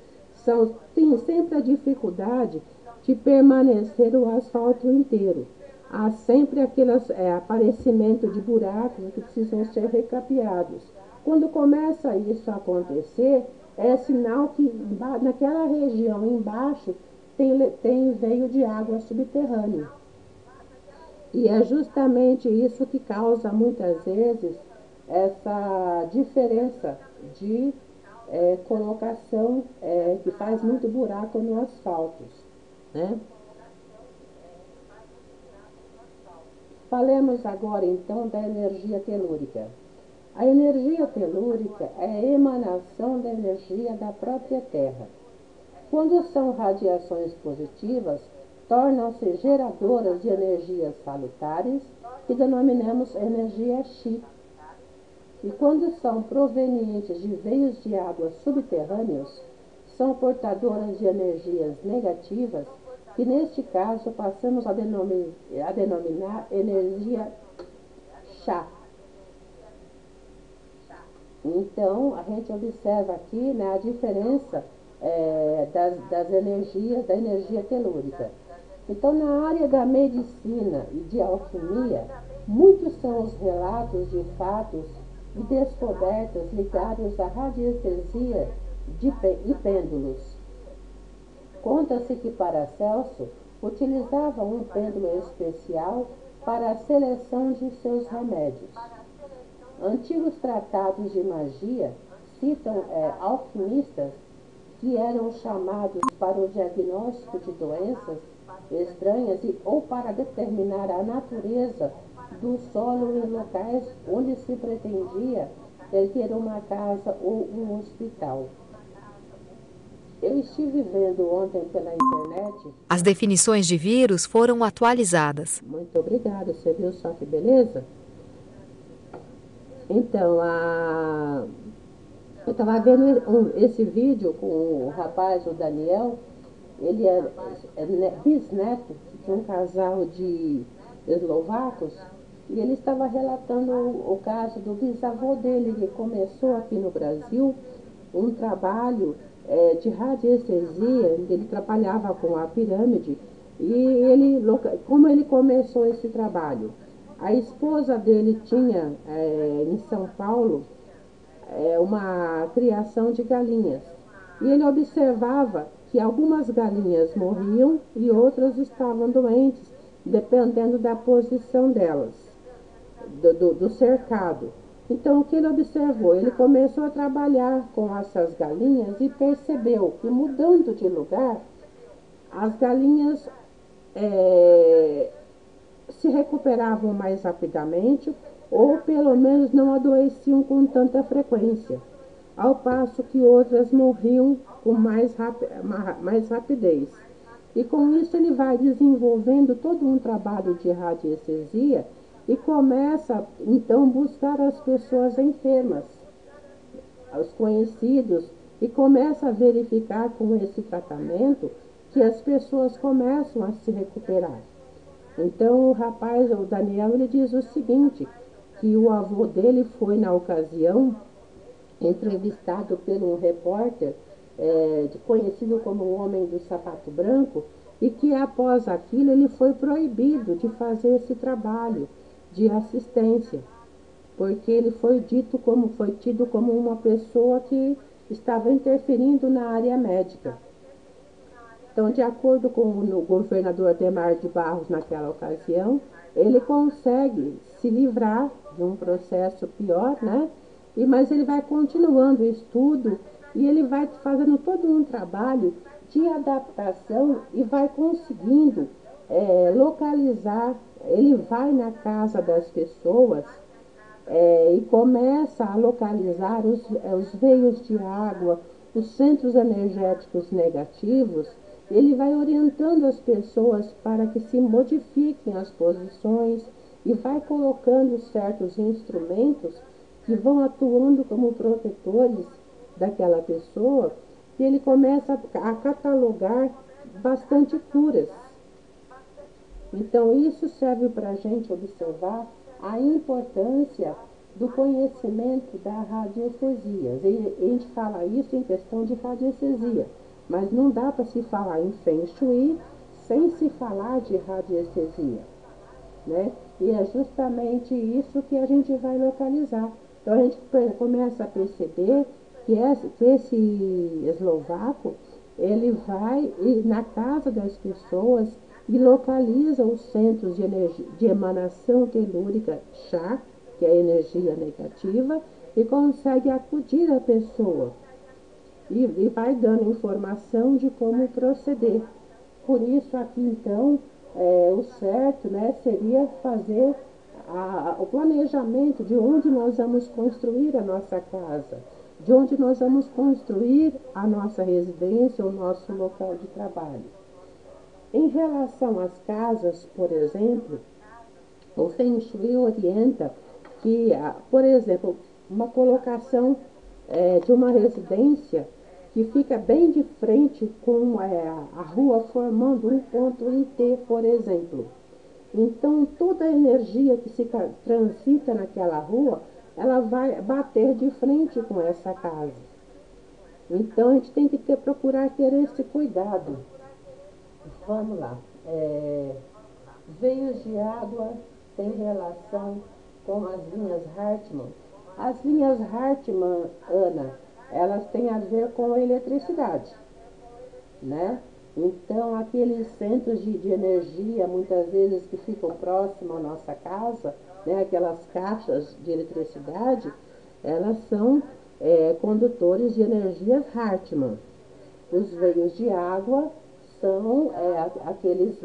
tem sempre a dificuldade de permanecer o asfalto inteiro. Há sempre aqueles aparecimento de buracos que precisam ser recapeados. Quando começa isso a acontecer, é sinal que naquela região embaixo tem veio de água subterrânea. E é justamente isso que causa muitas vezes essa diferença de colocação que faz muito buraco no asfalto, né? Falemos agora então da energia telúrica. A energia telúrica é a emanação da energia da própria Terra. Quando são radiações positivas, tornam-se geradoras de energias salutares, que denominamos energia Chi. E quando são provenientes de veios de água subterrâneos, são portadoras de energias negativas, que neste caso passamos a denominar energia Chá. Então, a gente observa aqui, né, a diferença das energias, da energia telúrica. Então, na área da medicina e de alquimia, muitos são os relatos de fatos e descobertas ligados à radiestesia e pêndulos. Conta-se que Paracelso utilizava um pêndulo especial para a seleção de seus remédios. Antigos tratados de magia citam alquimistas que eram chamados para o diagnóstico de doenças estranhas ou para determinar a natureza do solo em locais onde se pretendia ter uma casa ou um hospital. Eu estive vendo ontem pela internet. As definições de vírus foram atualizadas. Muito obrigada, você viu só que beleza? Então, eu estava vendo esse vídeo com o rapaz, o Daniel. Ele é bisneto de um casal de eslovacos, e ele estava relatando o caso do bisavô dele, que começou aqui no Brasil um trabalho de radiestesia. Ele trabalhava com a pirâmide, e como ele começou esse trabalho? A esposa dele tinha em São Paulo uma criação de galinhas, e ele observava que algumas galinhas morriam e outras estavam doentes, dependendo da posição delas, do cercado. Então, o que ele observou? Ele começou a trabalhar com essas galinhas e percebeu que, mudando de lugar, as galinhas se recuperavam mais rapidamente, ou pelo menos não adoeciam com tanta frequência, ao passo que outras morriam com mais rapidez. E com isso ele vai desenvolvendo todo um trabalho de radiestesia e começa então a buscar as pessoas enfermas, os conhecidos, e começa a verificar com esse tratamento que as pessoas começam a se recuperar. Então o rapaz, o Daniel, ele diz o seguinte, que o avô dele foi, na ocasião, entrevistado por um repórter conhecido como o Homem do Sapato Branco, e que após aquilo ele foi proibido de fazer esse trabalho de assistência, porque ele foi tido como uma pessoa que estava interferindo na área médica. Então, de acordo com o governador Adhemar de Barros, naquela ocasião, ele consegue se livrar de um processo pior, né? Mas ele vai continuando o estudo e ele vai fazendo todo um trabalho de adaptação e vai conseguindo localizar. Ele vai na casa das pessoas e começa a localizar os veios de água, os centros energéticos negativos. Ele vai orientando as pessoas para que se modifiquem as posições e vai colocando certos instrumentos que vão atuando como protetores daquela pessoa, e ele começa a catalogar bastante curas. Então, isso serve para a gente observar a importância do conhecimento da radiestesia. E a gente fala isso em questão de radiestesia, mas não dá para se falar em Feng Shui sem se falar de radiestesia, né? E é justamente isso que a gente vai localizar. Então, a gente começa a perceber que esse eslovaco, ele vai na casa das pessoas e localiza os centros de, energia, de emanação telúrica chá, que é a energia negativa, e consegue acudir a pessoa. E vai dando informação de como proceder. Por isso, aqui então, o certo, né, seria fazer o planejamento de onde nós vamos construir a nossa casa, de onde nós vamos construir a nossa residência, o nosso local de trabalho. Em relação às casas, por exemplo, o Feng Shui orienta que, por exemplo, uma colocação de uma residência que fica bem de frente com a rua, formando um ponto em T, por exemplo. Então, toda a energia que se transita naquela rua, ela vai bater de frente com essa casa. Então, a gente tem que procurar ter esse cuidado. Vamos lá. Veios de água têm relação com as linhas Hartmann. As linhas Hartmann, Ana, elas têm a ver com a eletricidade, né? Então, aqueles centros de energia, muitas vezes que ficam próximos à nossa casa, né, aquelas caixas de eletricidade, elas são condutores de energias Hartmann. Os veios de água são aqueles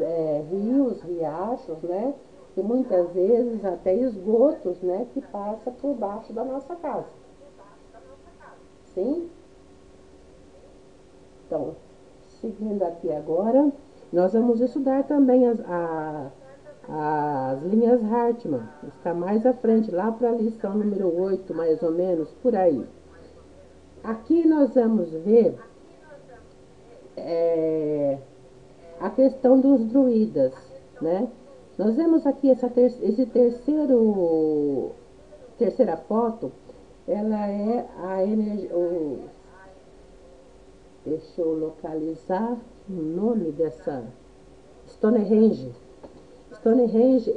rios, riachos, né, e muitas vezes até esgotos, né, que passa por baixo da nossa casa. Sim? Então, seguindo aqui agora, nós vamos estudar também as linhas Hartmann. Está mais à frente, lá para a lição número 8, mais ou menos, por aí. Aqui nós vamos ver a questão dos druidas, né? Nós vemos aqui esse terceira foto, ela é a energia, deixa eu localizar o nome dessa Stonehenge. Stonehenge,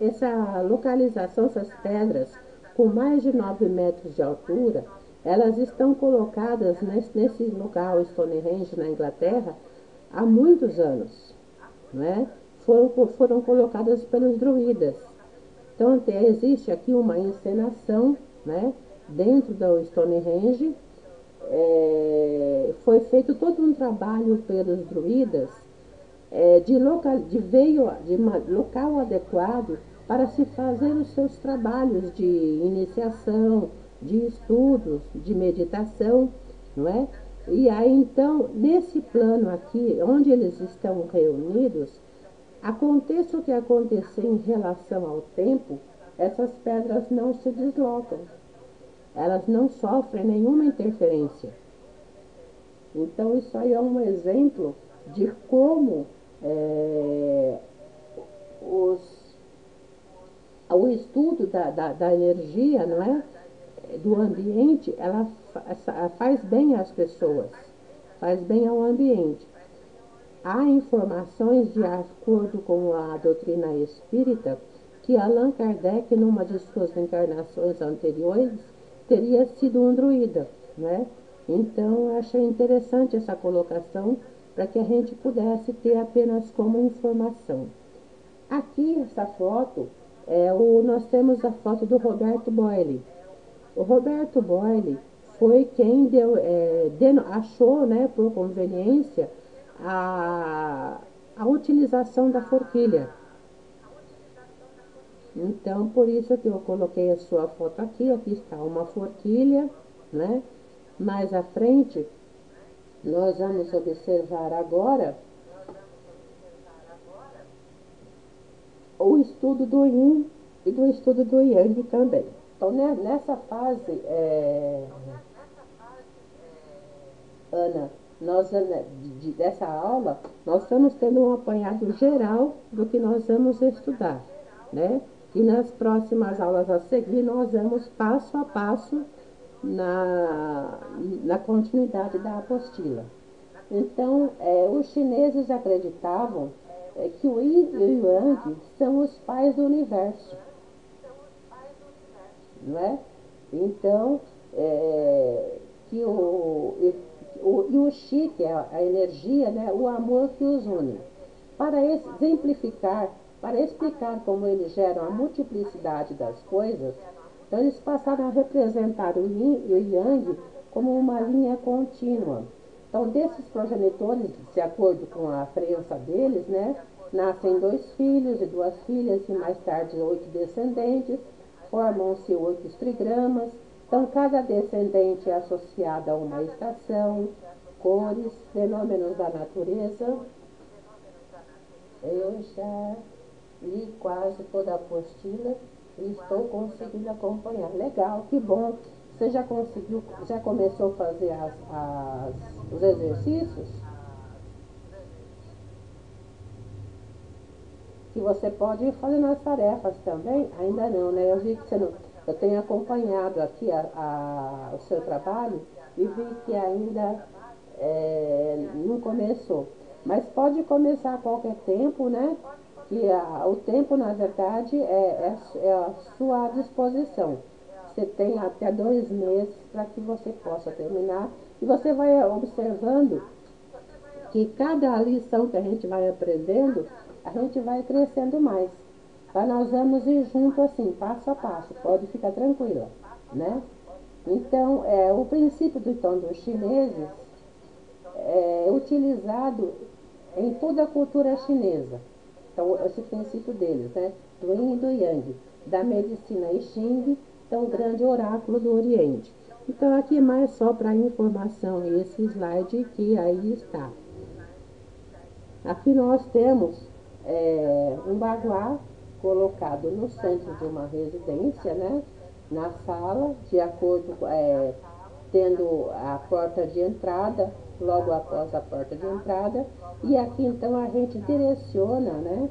essa localização, essas pedras com mais de 9 metros de altura, elas estão colocadas nesse local Stonehenge, na Inglaterra, há muitos anos, né? Foram colocadas pelos druidas. Então, existe aqui uma encenação, né, dentro do Stonehenge. Foi feito todo um trabalho pelos druidas de local adequado para se fazer os seus trabalhos de iniciação, de estudos, de meditação, não é? E aí, então, nesse plano aqui, onde eles estão reunidos, aconteça o que acontecer em relação ao tempo, essas pedras não se deslocam, elas não sofrem nenhuma interferência. Então, isso aí é um exemplo de como o estudo da energia, não é? Do ambiente, ela faz bem às pessoas, faz bem ao ambiente. Há informações, de acordo com a doutrina espírita, que Allan Kardec, numa de suas encarnações anteriores, teria sido um druida, né? Então, eu achei interessante essa colocação para que a gente pudesse ter apenas como informação. Aqui, essa foto, nós temos a foto do Roberto Boyle. O Roberto Boyle foi quem achou, né, por conveniência, a utilização da forquilha. Então, por isso que eu coloquei a sua foto aqui. Aqui está uma forquilha, né? Mais à frente, nós vamos observar agora o estudo do Yin e do estudo do Yang também. Então, nessa fase, Ana, dessa aula, nós estamos tendo um apanhado geral do que nós vamos estudar, né? E nas próximas aulas a seguir, nós vamos passo a passo na, na continuidade da apostila. Então, os chineses acreditavam que o Yin e o Yang são os pais do universo, não é? Então, que e o Qi, que é a energia, né? O amor que os une. Para exemplificar, para explicar como eles geram a multiplicidade das coisas, então eles passaram a representar o Yin e o Yang como uma linha contínua. Então, desses progenitores, de acordo com a crença deles, né, nascem 2 filhos e 2 filhas e mais tarde 8 descendentes, formam-se 8 trigramas. Então, cada descendente é associado a uma estação, cores, fenômenos da natureza. Eu já li quase toda a apostila e estou conseguindo acompanhar. Legal, que bom. Você já conseguiu, já começou a fazer os exercícios? Que você pode ir fazendo as tarefas também? Ainda não, né? Eu vi que você não. Eu tenho acompanhado aqui o seu trabalho e vi que ainda não começou. Mas pode começar a qualquer tempo, né? Que o tempo, na verdade, é a sua disposição. Você tem até 2 meses para que você possa terminar. E você vai observando que cada lição que a gente vai aprendendo, a gente vai crescendo mais. Tá? Nós vamos ir junto assim, passo a passo, pode ficar tranquila, né? Então, o princípio dos chineses é utilizado em toda a cultura chinesa. Então, esse princípio deles, né? Do Yin e do Yang, da medicina I Ching, então, o grande oráculo do Oriente. Então, aqui mais só para informação, esse slide que aí está. Aqui nós temos um baguá colocado no centro de uma residência, né? Na sala, de acordo tendo a porta de entrada, logo após a porta de entrada, e aqui então a gente direciona, né?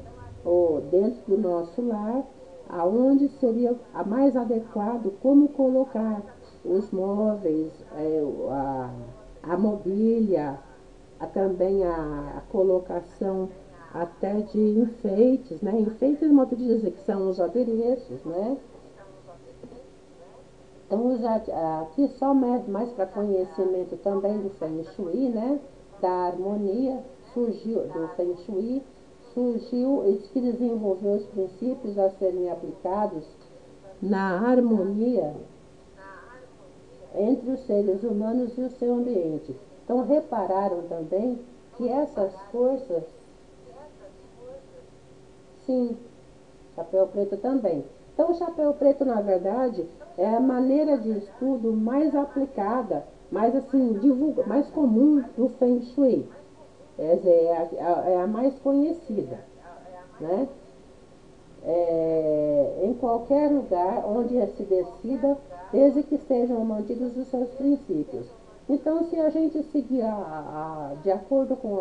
Dentro do nosso lar, aonde seria a mais adequado, como colocar os móveis, a mobília, também a colocação até de enfeites, né? Enfeites, modo de dizer, que são os adereços, né? Então, aqui só mais para conhecimento também do Feng Shui, né? Da harmonia, surgiu do Feng Shui, surgiu, que desenvolveu os princípios a serem aplicados na harmonia entre os seres humanos e o seu ambiente. Então, repararam também que essas forças, sim, chapéu preto também. Então, o chapéu preto, na verdade, é a maneira de estudo mais aplicada, mais assim, mais comum do Feng Shui. Essa é a mais conhecida, né? Em qualquer lugar onde se decida, desde que sejam mantidos os seus princípios. Então, se a gente seguir de acordo com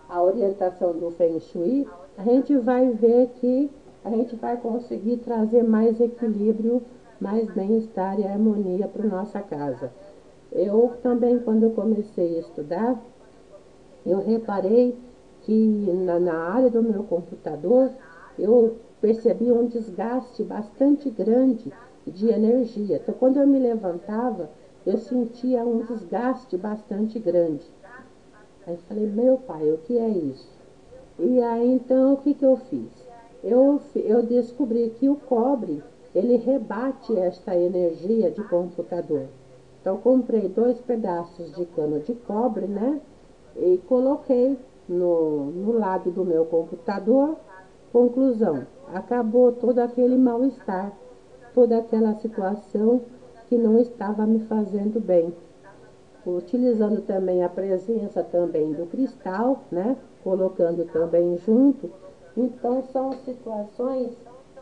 a orientação do Feng Shui, a gente vai ver que a gente vai conseguir trazer mais equilíbrio, mais bem-estar e harmonia para nossa casa. Eu também, quando eu comecei a estudar, eu reparei que na área do meu computador, eu percebi um desgaste bastante grande de energia. Então, quando eu me levantava, eu sentia um desgaste bastante grande. Aí eu falei, meu pai, o que é isso? E aí, então, o que eu fiz? Eu descobri que o cobre, ele rebate esta energia de computador. Então, comprei 2 pedaços de cano de cobre, né? E coloquei no lado do meu computador Conclusão, acabou todo aquele mal-estar, toda aquela situação que não estava me fazendo bem. Utilizando também a presença também do cristal, né? Colocando também junto. Então, são situações.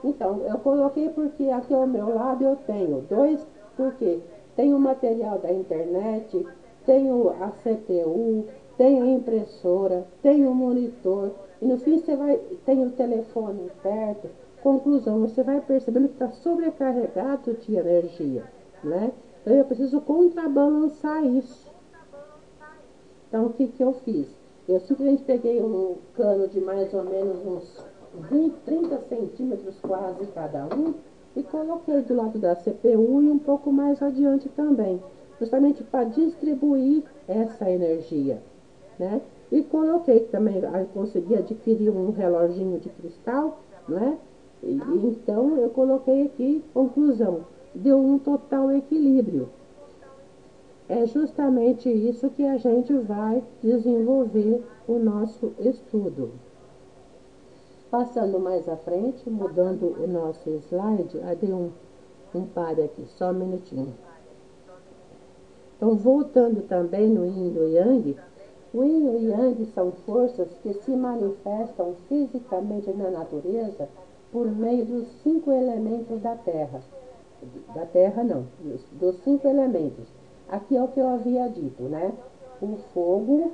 Então, eu coloquei porque aqui ao meu lado eu tenho dois, porque tenho o material da internet, tenho a CPU, tenho a impressora, tenho o monitor, e no fim você vai, tem o telefone perto. Conclusão, você vai percebendo que está sobrecarregado de energia, né? Então, eu preciso contrabalançar isso. Então, o que que eu fiz? Eu simplesmente peguei um cano de mais ou menos uns 20, 30 centímetros quase cada um e coloquei do lado da CPU e um pouco mais adiante também, justamente para distribuir essa energia, né? E coloquei também, aí consegui adquirir um reloginho de cristal, né? E então eu coloquei aqui, conclusão, deu um total equilíbrio. É justamente isso que a gente vai desenvolver o nosso estudo. Passando mais à frente, mudando o nosso slide, dei um pare aqui, só um minutinho. Então, voltando também no Yin e o Yang, o Yin e o Yang são forças que se manifestam fisicamente na natureza por meio dos 5 elementos da Terra. Da Terra não, dos 5 elementos. Aqui é o que eu havia dito, né? O fogo,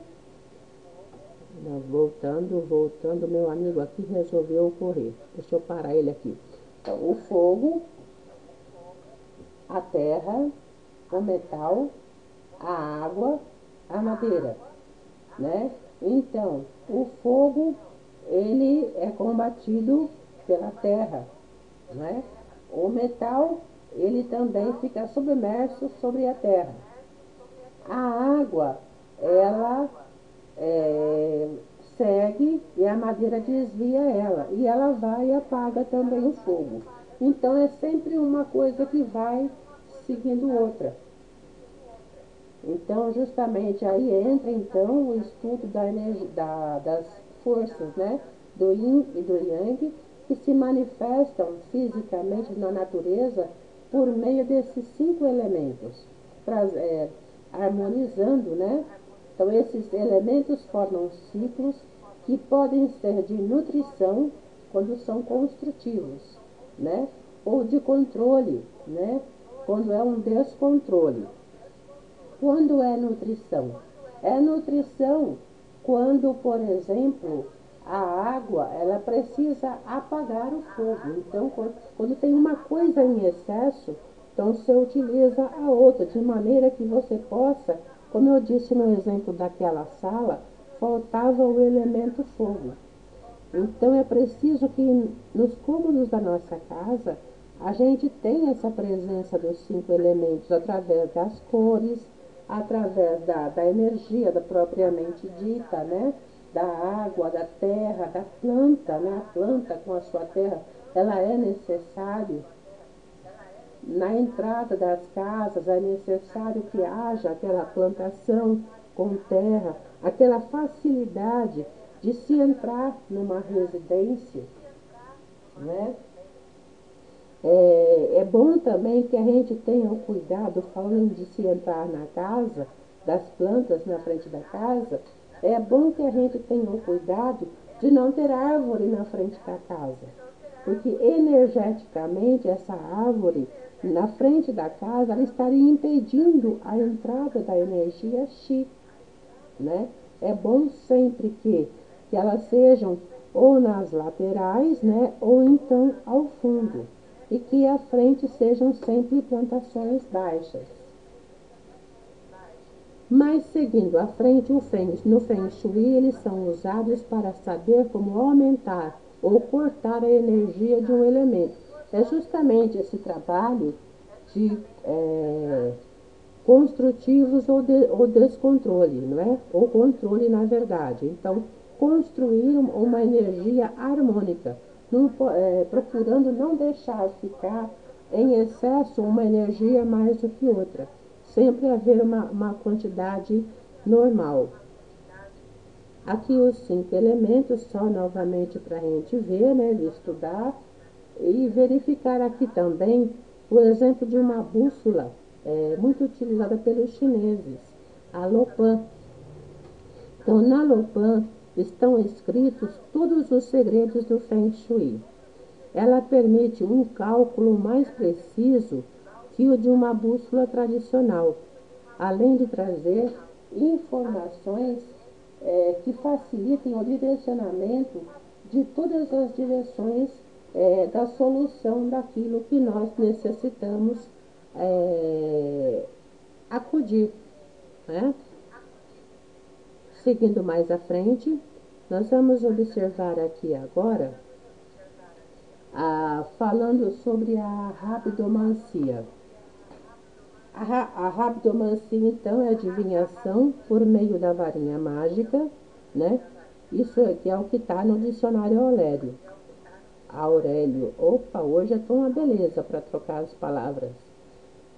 voltando, meu amigo aqui resolveu correr. Deixa eu parar ele aqui. Então, o fogo, a terra, o metal, a água, a madeira, né? Então, o fogo, ele é combatido pela terra, né? O metal, ele também fica submerso sobre a terra. A água, ela segue e a madeira desvia ela. E ela vai e apaga também o fogo. Então é sempre uma coisa que vai seguindo outra. Então, justamente aí entra então o estudo da energia, das forças, né? Do Yin e do Yang, que se manifestam fisicamente na natureza por meio desses 5 elementos, harmonizando, né? Então, esses elementos formam ciclos que podem ser de nutrição, quando são construtivos, né? Ou de controle, né? Quando é um descontrole. Quando é nutrição? É nutrição quando, por exemplo, a água, ela precisa apagar o fogo. Então, quando tem uma coisa em excesso, então você utiliza a outra, de maneira que você possa, como eu disse no exemplo daquela sala, faltava o elemento fogo. Então, é preciso que nos cômodos da nossa casa, a gente tenha essa presença dos 5 elementos através das cores, através da energia da propriamente dita, né? Da água, da terra, da planta, né? A planta com a sua terra, ela é necessário. Na entrada das casas é necessário que haja aquela plantação com terra, aquela facilidade de se entrar numa residência, né? É bom também que a gente tenha o cuidado, falando de se entrar na casa, das plantas na frente da casa, é bom que a gente tenha o cuidado de não ter árvore na frente da casa, porque energeticamente essa árvore na frente da casa ela estaria impedindo a entrada da energia Xi, né? É bom sempre que elas sejam ou nas laterais, né? Ou então ao fundo e que à frente sejam sempre plantações baixas. Mas seguindo à frente, no Feng Shui, eles são usados para saber como aumentar ou cortar a energia de um elemento. É justamente esse trabalho de construtivos ou descontrole, não é? Ou controle, na verdade. Então, construir uma energia harmônica, procurando não deixar ficar em excesso uma energia mais do que outra. Sempre haver uma quantidade normal. Aqui os 5 elementos, só novamente para a gente ver, né, estudar e verificar aqui também o exemplo de uma bússola muito utilizada pelos chineses, a Lopan. Então, na Lopan estão escritos todos os segredos do Feng Shui. Ela permite um cálculo mais preciso que o de uma bússola tradicional, além de trazer informações que facilitem o direcionamento de todas as direções da solução daquilo que nós necessitamos acudir, né? Seguindo mais à frente, nós vamos observar aqui agora, falando sobre a rabdomancia. A rabdomancia, então, é adivinhação por meio da varinha mágica, né? Isso aqui é o que está no dicionário Aurélio. Opa, hoje eu estou uma beleza para trocar as palavras.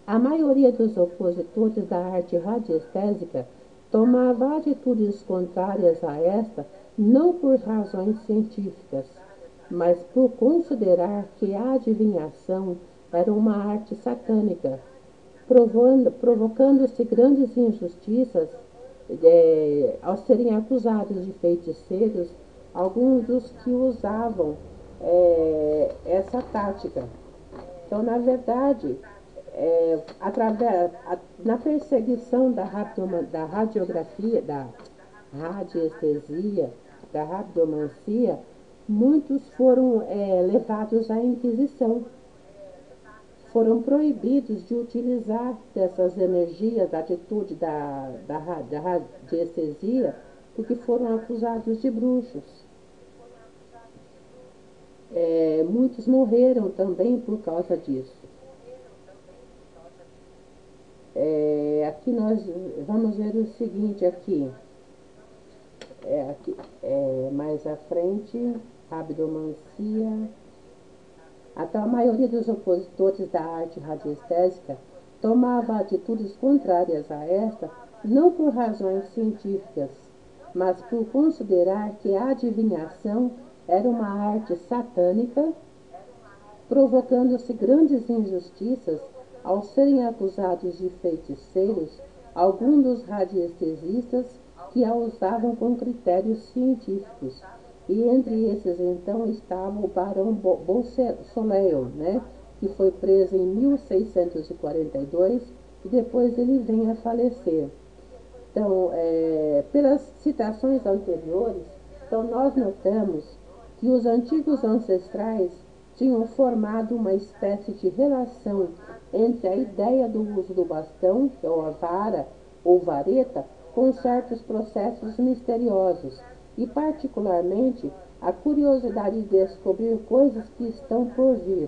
A maioria dos opositores da arte radiestésica tomava atitudes contrárias a esta, não por razões científicas, mas por considerar que a adivinhação era uma arte satânica, provocando-se grandes injustiças ao serem acusados de feiticeiros alguns dos que usavam essa tática. Então, na verdade, na perseguição da radiografia, da radiestesia, da rabdomancia, muitos foram levados à Inquisição. Foram proibidos de utilizar dessas energias, da atitude da radiestesia, porque foram acusados de bruxos. Muitos morreram também por causa disso. Aqui nós vamos ver o seguinte aqui. Mais à frente, rabdomancia. Até a maioria dos opositores da arte radiestésica tomava atitudes contrárias a esta, não por razões científicas, mas por considerar que a adivinhação era uma arte satânica, provocando-se grandes injustiças ao serem acusados de feiticeiros alguns dos radiestesistas que a usavam com critérios científicos. E entre esses, então, estava o barão Beausoleil, né, que foi preso em 1642 e depois ele vem a falecer. Então, pelas citações anteriores, então nós notamos que os antigos ancestrais tinham formado uma espécie de relação entre a ideia do uso do bastão, que é a vara ou vareta, com certos processos misteriosos e, particularmente, a curiosidade de descobrir coisas que estão por vir,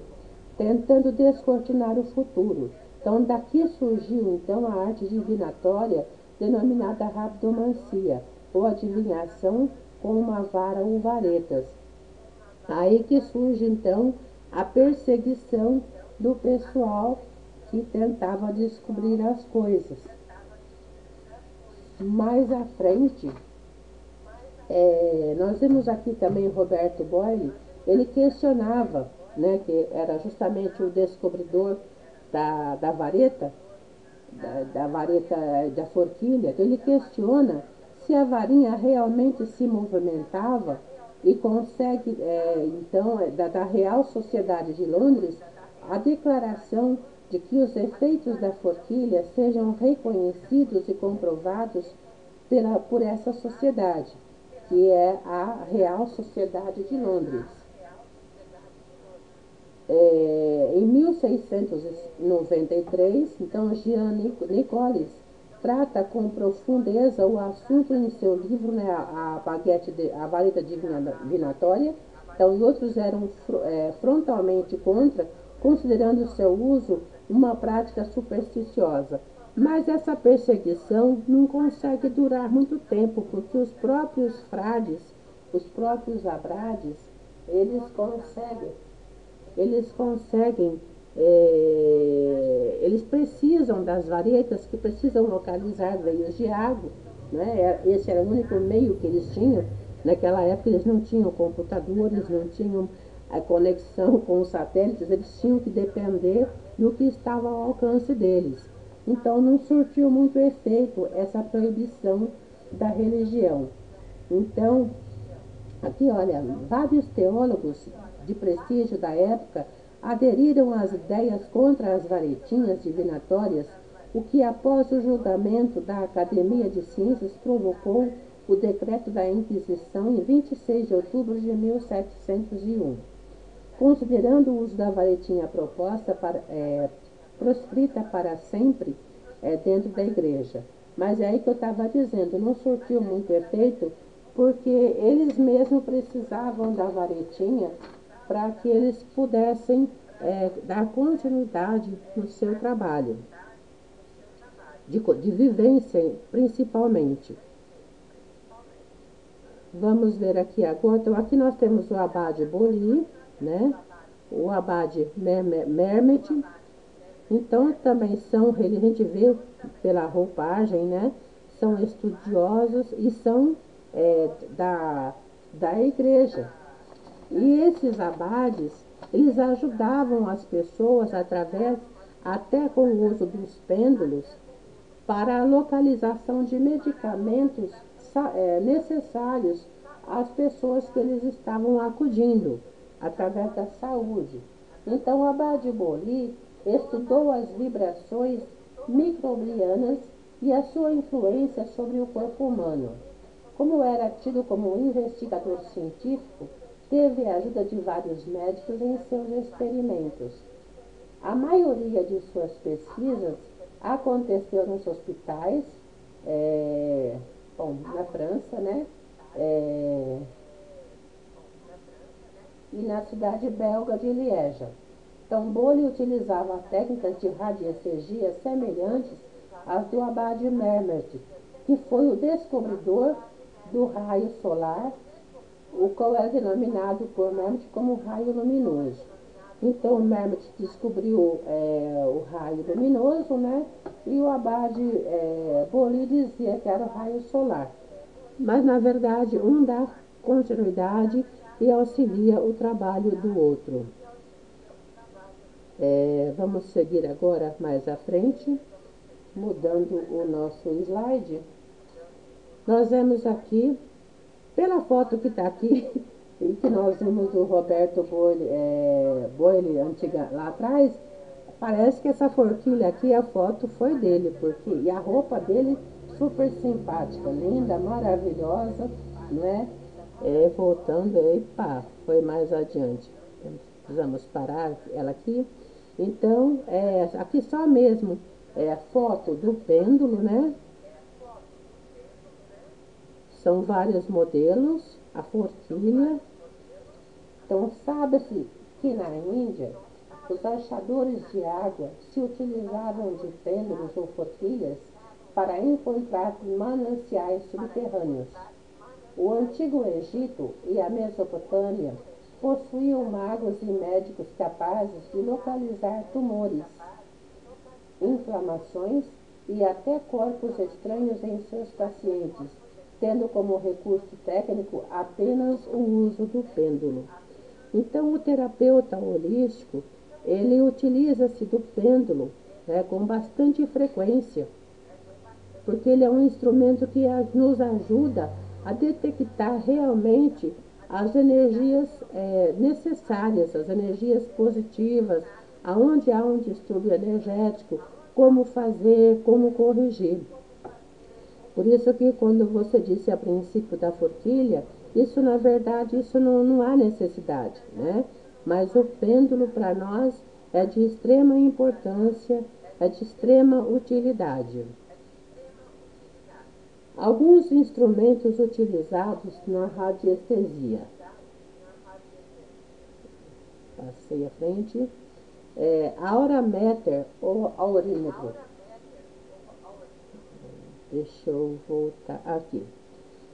tentando descortinar o futuro. Então, daqui surgiu, então, a arte divinatória, denominada rabdomancia, ou adivinhação com uma vara ou varetas. Aí que surge, então, a perseguição do pessoal que tentava descobrir as coisas. Mais à frente, nós vemos aqui também Roberto Boyle, ele questionava, né, que era justamente o descobridor da vareta, da vareta da forquilha. Então ele questiona se a varinha realmente se movimentava e consegue, então, da Real Sociedade de Londres, a declaração de que os efeitos da forquilha sejam reconhecidos e comprovados por essa sociedade, que é a Real Sociedade de Londres. Em 1693, então, Jean Nicoles trata com profundeza o assunto em seu livro, né, a vareta divinatória. Então, os outros eram frontalmente contra, considerando seu uso uma prática supersticiosa. Mas essa perseguição não consegue durar muito tempo, porque os próprios frades, os próprios abrades, eles precisam das varetas, que precisam localizar veios de água, né? Esse era o único meio que eles tinham. Naquela época eles não tinham computadores, não tinham a conexão com os satélites, eles tinham que depender do que estava ao alcance deles. Então não surtiu muito efeito essa proibição da religião. Então, aqui olha, vários teólogos de prestígio da época aderiram às ideias contra as varetinhas divinatórias, o que após o julgamento da Academia de Ciências provocou o decreto da Inquisição em 26 de outubro de 1701. Considerando o uso da varetinha proscrita para sempre dentro da igreja. Mas é aí que eu estava dizendo, não surtiu muito efeito, porque eles mesmos precisavam da varetinha para que eles pudessem dar continuidade no seu trabalho, de vivência principalmente. Vamos ver aqui agora. Então, aqui nós temos o Abade Boli, né? O Abade Mehmet. Então, também são, a gente vê pela roupagem, né? São estudiosos e são da igreja. E esses abades, eles ajudavam as pessoas através, até com o uso dos pêndulos, para a localização de medicamentos necessários às pessoas que eles estavam acudindo, através da saúde. Então, o Abade Boli estudou as vibrações microbianas e a sua influência sobre o corpo humano. Como era tido como um investigador científico, teve a ajuda de vários médicos em seus experimentos. A maioria de suas pesquisas aconteceu nos hospitais, na França, né? E na cidade belga de Lieja. Então, Bolle utilizava técnicas de radiestesia semelhantes às do Abade Mehmet, que foi o descobridor do raio solar, o qual é denominado por Mehmet como raio luminoso. Então, Mehmet descobriu o raio luminoso, né? E o Abade Boli dizia que era o raio solar. Mas, na verdade, um dá continuidade e auxilia o trabalho do outro. Vamos seguir agora mais à frente, mudando o nosso slide. Nós vemos aqui, pela foto que está aqui, e que nós vimos do Roberto Boyle antiga, lá atrás, parece que essa forquilha aqui, a foto foi dele, porque e a roupa dele super simpática, linda, maravilhosa, né? Voltando, epa, foi mais adiante. Precisamos parar ela aqui. Então, aqui só mesmo a foto do pêndulo, né? São vários modelos, a forquilha. Então, sabe-se que na Índia, os achadores de água se utilizavam de pêndulos ou forquilhas para encontrar mananciais subterrâneos. O Antigo Egito e a Mesopotâmia possuíam magos e médicos capazes de localizar tumores, inflamações e até corpos estranhos em seus pacientes, tendo como recurso técnico apenas o uso do pêndulo. Então, o terapeuta holístico, ele utiliza-se do pêndulo, né, com bastante frequência, porque ele é um instrumento que nos ajuda a detectar realmente as energias necessárias, as energias positivas, aonde há um distúrbio energético, como fazer, como corrigir. Por isso que quando você disse a princípio da forquilha, isso na verdade isso não há necessidade, né? Mas o pêndulo para nós é de extrema importância, é de extrema utilidade. Alguns instrumentos utilizados na radiestesia. Passei à frente. Aurameter ou aurímetro. Deixa eu voltar aqui.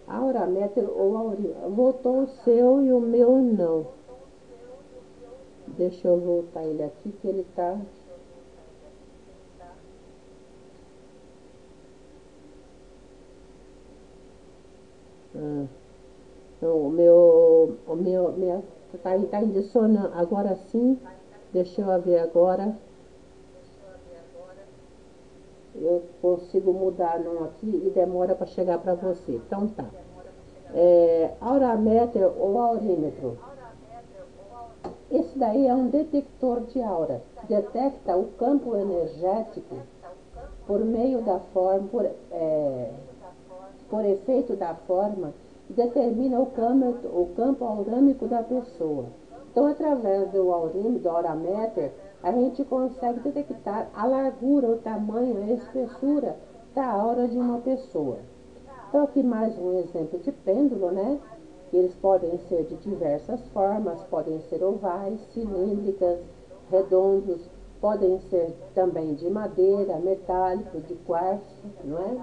Aurameter ou aurímetro. Voltou o seu e o meu não. Deixa eu voltar ele aqui que ele está... Ah, não, tá indo sono agora sim. Deixa eu ver agora. Eu consigo mudar não aqui e demora para chegar para você. Então tá. Aurameter ou aurímetro. Esse daí é um detector de aura. Detecta o campo energético por meio da forma, por efeito da forma, determina o campo aurâmico da pessoa. Então, através do aurímetro, do aurameter, a gente consegue detectar a largura, o tamanho, a espessura da aura de uma pessoa. Então, aqui mais um exemplo de pêndulo, né? Eles podem ser de diversas formas, podem ser ovais, cilíndricas, redondos, podem ser também de madeira, metálico, de quartzo, não é?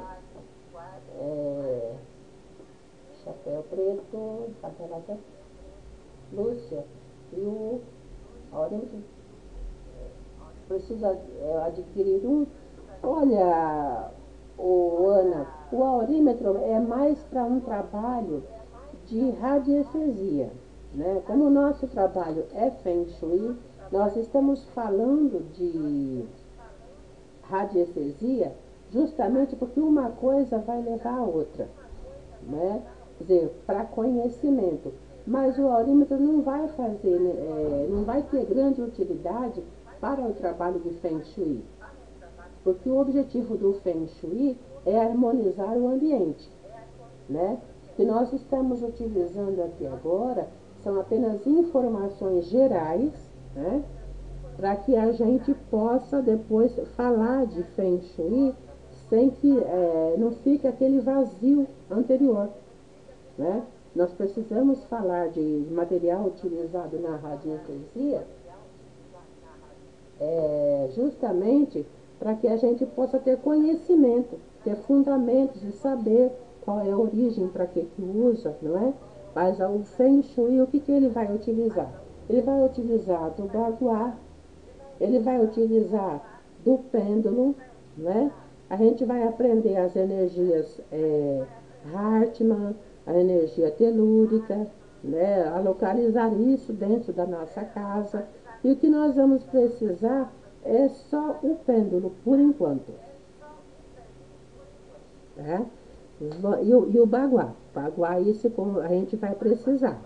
Chapéu preto, papelada, Lúcia, e o aurímetro precisa adquirir um. Olha, Ana, o aurímetro é mais para um trabalho de radiestesia, né? Como o nosso trabalho é Feng Shui, nós estamos falando de radiestesia justamente porque uma coisa vai levar a outra, né? Quer dizer, para conhecimento. Mas o aurímetro não vai fazer, não vai ter grande utilidade para o trabalho de Feng Shui, porque o objetivo do Feng Shui é harmonizar o ambiente, né? O que nós estamos utilizando aqui agora são apenas informações gerais, né? Para que a gente possa depois falar de Feng Shui sem que não fique aquele vazio anterior, né? Nós precisamos falar de material utilizado na radiestesia justamente para que a gente possa ter conhecimento, ter fundamentos e saber qual é a origem, para que usa, não é? Mas o Feng Shui, o que ele vai utilizar? Ele vai utilizar do Bagua, ele vai utilizar do pêndulo, né? A gente vai aprender as energias Hartmann, a energia telúrica, né? A localizar isso dentro da nossa casa. E o que nós vamos precisar é só o pêndulo, por enquanto. Tá? E o baguá. Baguá, isso a gente vai precisar.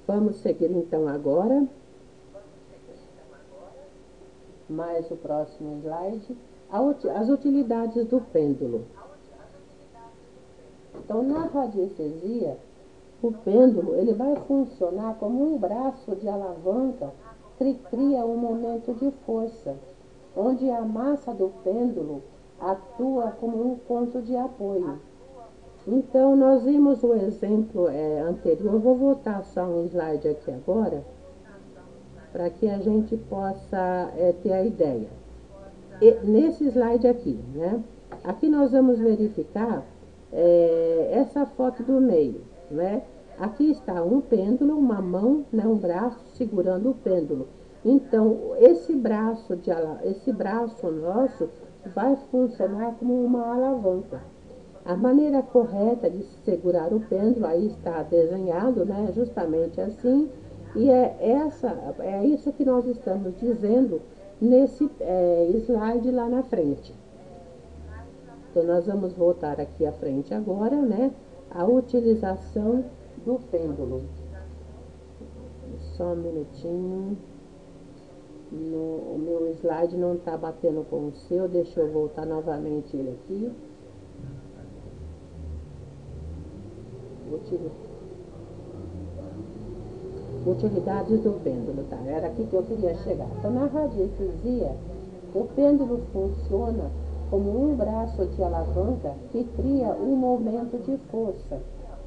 Vamos seguir então agora. Mais o próximo slide. As utilidades do pêndulo. Então, na radiestesia, o pêndulo ele vai funcionar como um braço de alavanca que cria um momento de força, onde a massa do pêndulo atua como um ponto de apoio. Então, nós vimos o exemplo anterior. Vou voltar só um slide aqui agora, para que a gente possa ter a ideia. Nesse slide aqui, né? Aqui nós vamos verificar essa foto do meio, né? Aqui está um pêndulo, uma mão, né, um braço segurando o pêndulo. Então, esse braço nosso vai funcionar como uma alavanca. A maneira correta de segurar o pêndulo, aí está desenhado, né, justamente assim, e é isso que nós estamos dizendo nesse slide lá na frente. Então, nós vamos voltar aqui à frente agora, né? A utilização do pêndulo. Só um minutinho. O meu slide não está batendo com o seu. Deixa eu voltar novamente ele aqui. Utilidades do pêndulo, tá? Era aqui que eu queria chegar. Então, na radiestesia, o pêndulo funciona como um braço de alavanca que cria um momento de força,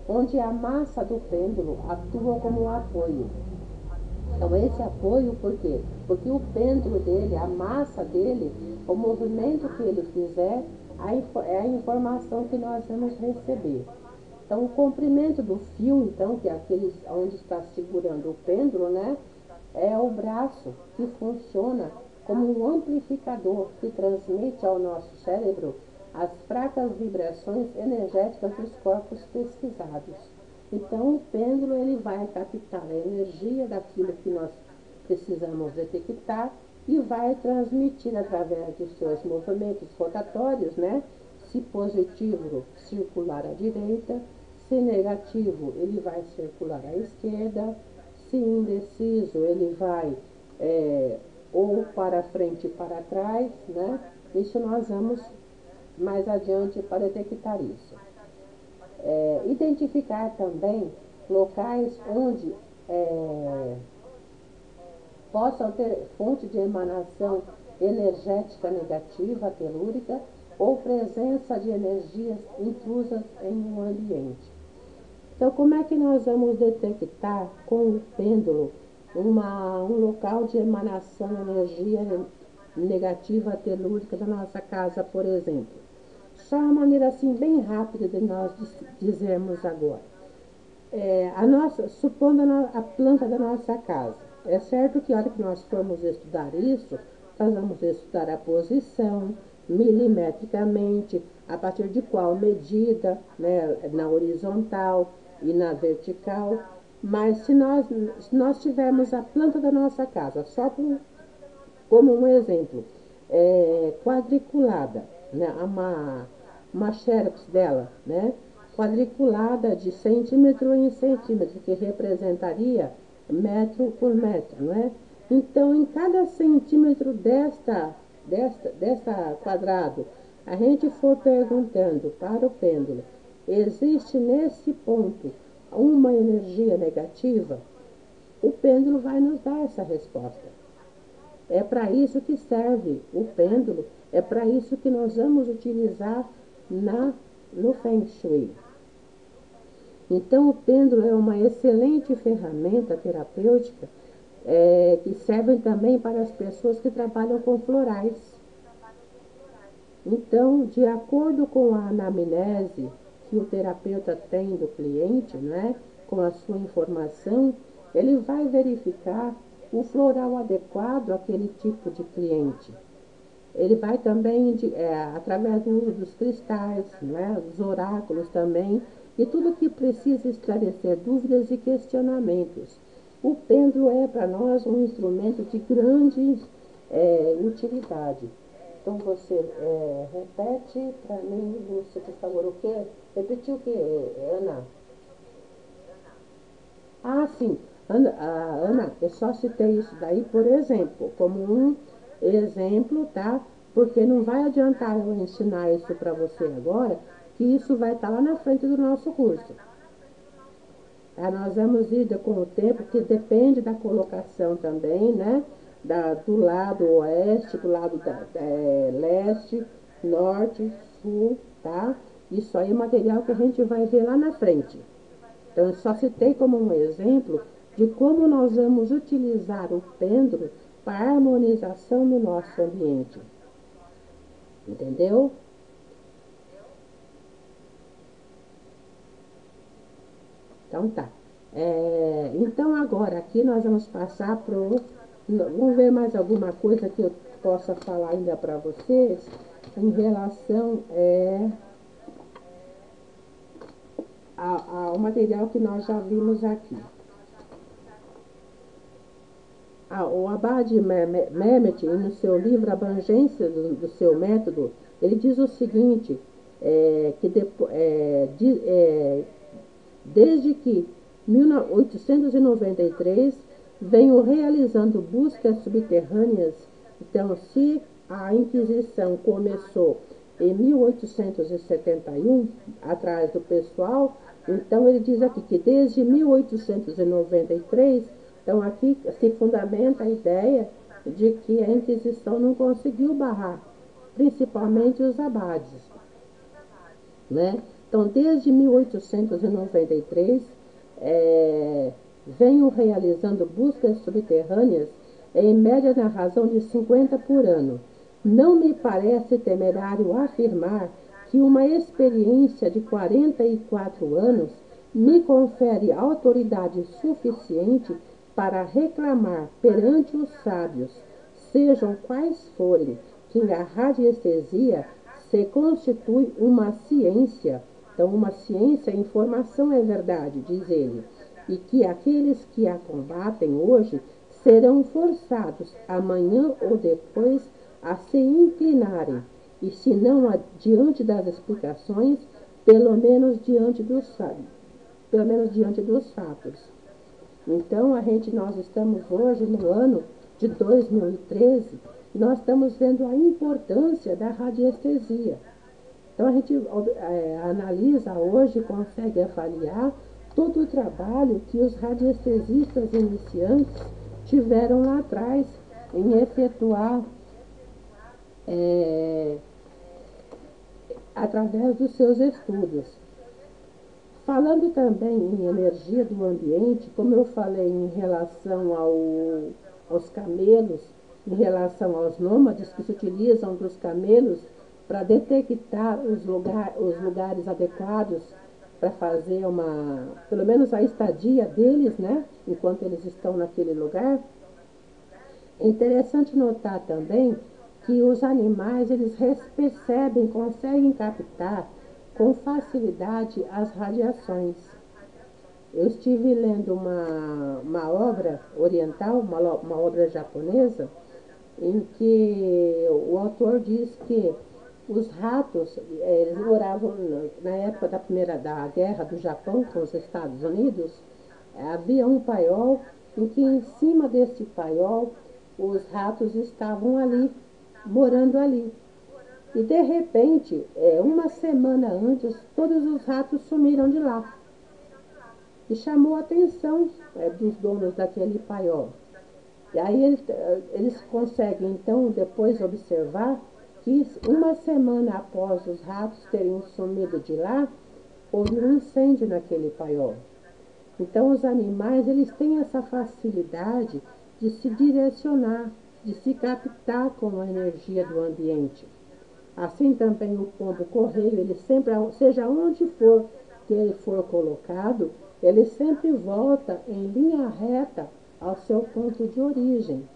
onde a massa do pêndulo atua como um apoio. Então, esse apoio, por quê? Porque o pêndulo dele, a massa dele, o movimento que ele fizer, é a informação que nós vamos receber. Então, o comprimento do fio, então, que é aquele onde está segurando o pêndulo, né? É o braço que funciona como um amplificador que transmite ao nosso cérebro as fracas vibrações energéticas dos corpos pesquisados. Então, o pêndulo ele vai captar a energia daquilo que nós precisamos detectar e vai transmitir através dos seus movimentos rotatórios, né? Se positivo, circular à direita; se negativo, ele vai circular à esquerda; se indeciso, ele vai ou para frente e para trás, né? Isso nós vamos mais adiante para detectar isso. Identificar também locais onde possam ter fonte de emanação energética negativa, telúrica, ou presença de energias intrusas em um ambiente. Então, como é que nós vamos detectar com o pêndulo um local de emanação de energia negativa, telúrica da nossa casa, por exemplo? Só uma maneira assim bem rápida de nós dizermos agora. Supondo a planta da nossa casa. É certo que a hora que nós formos estudar isso, nós vamos estudar a posição, milimetricamente, a partir de qual medida, né, na horizontal e na vertical. Mas se nós tivermos a planta da nossa casa, só como um exemplo, quadriculada, né, uma xerox dela, né, quadriculada de centímetro em centímetro, que representaria metro por metro, não é? Então, em cada centímetro desta quadrado, a gente for perguntando para o pêndulo: existe nesse ponto uma energia negativa? O pêndulo vai nos dar essa resposta. É para isso que serve o pêndulo, é para isso que nós vamos utilizar no Feng Shui. Então, o pêndulo é uma excelente ferramenta terapêutica que serve também para as pessoas que trabalham com florais. Então, de acordo com a anamnese que o terapeuta tem do cliente, né, com a sua informação, ele vai verificar o floral adequado àquele tipo de cliente. Ele vai também, através do uso dos cristais, né, dos oráculos também, e tudo que precisa esclarecer dúvidas e questionamentos. O pêndulo é para nós um instrumento de grande utilidade. Então você repete para mim, Lúcia, por favor, o que? Repetiu o que, Ana? Ah, sim. Ana, eu só citei isso daí, por exemplo, como um exemplo, tá? Porque não vai adiantar eu ensinar isso para você agora, que isso vai estar lá na frente do nosso curso. Nós vamos ir com o tempo, que depende da colocação também, né? Do lado oeste, do lado leste, norte, sul, tá? Isso aí é material que a gente vai ver lá na frente. Então, eu só citei como um exemplo de como nós vamos utilizar o pêndulo para a harmonização do nosso ambiente. Entendeu? Então, tá. Então, agora aqui nós vamos passar para vamos ver mais alguma coisa que eu possa falar ainda para vocês em relação ao material que nós já vimos aqui. O Abade Mehmet, no seu livro Abrangência do seu método, ele diz o seguinte, desde que 1893 venho realizando buscas subterrâneas. Então, se a Inquisição começou em 1871, atrás do pessoal, então ele diz aqui que desde 1893, então aqui se fundamenta a ideia de que a Inquisição não conseguiu barrar, principalmente os abades, né? Então, desde 1893, venho realizando buscas subterrâneas em média na razão de 50 por ano. Não me parece temerário afirmar que uma experiência de 44 anos me confere autoridade suficiente para reclamar perante os sábios, sejam quais forem, que a radiestesia se constitui uma ciência. Então, uma ciência, a informação é verdade, diz ele, e que aqueles que a combatem hoje serão forçados amanhã ou depois a se inclinarem, e se não diante das explicações, pelo menos diante dos fatos. Então, nós estamos hoje no ano de 2013 e nós estamos vendo a importância da radiestesia. Então, a gente analisa hoje, consegue avaliar todo o trabalho que os radiestesistas iniciantes tiveram lá atrás em efetuar através dos seus estudos. Falando também em energia do ambiente, como eu falei em relação aos camelos, em relação aos nômades que se utilizam dos camelos para detectar os lugares adequados para fazer pelo menos a estadia deles, né, enquanto eles estão naquele lugar. É interessante notar também que os animais, eles percebem, conseguem captar com facilidade as radiações. Eu estive lendo uma obra oriental, uma obra japonesa, em que o autor diz que os ratos, eles moravam na época da guerra do Japão com os Estados Unidos, havia um paiol em que em cima desse paiol os ratos estavam ali, morando ali. E de repente, uma semana antes, todos os ratos sumiram de lá. E chamou a atenção dos donos daquele paiol. E aí eles conseguem, então, depois observar que uma semana após os ratos terem sumido de lá, houve um incêndio naquele paiol. Então, os animais, eles têm essa facilidade de se direcionar, de se captar com a energia do ambiente. Assim também o pombo-correio, ele sempre, seja onde for que ele for colocado, ele sempre volta em linha reta ao seu ponto de origem.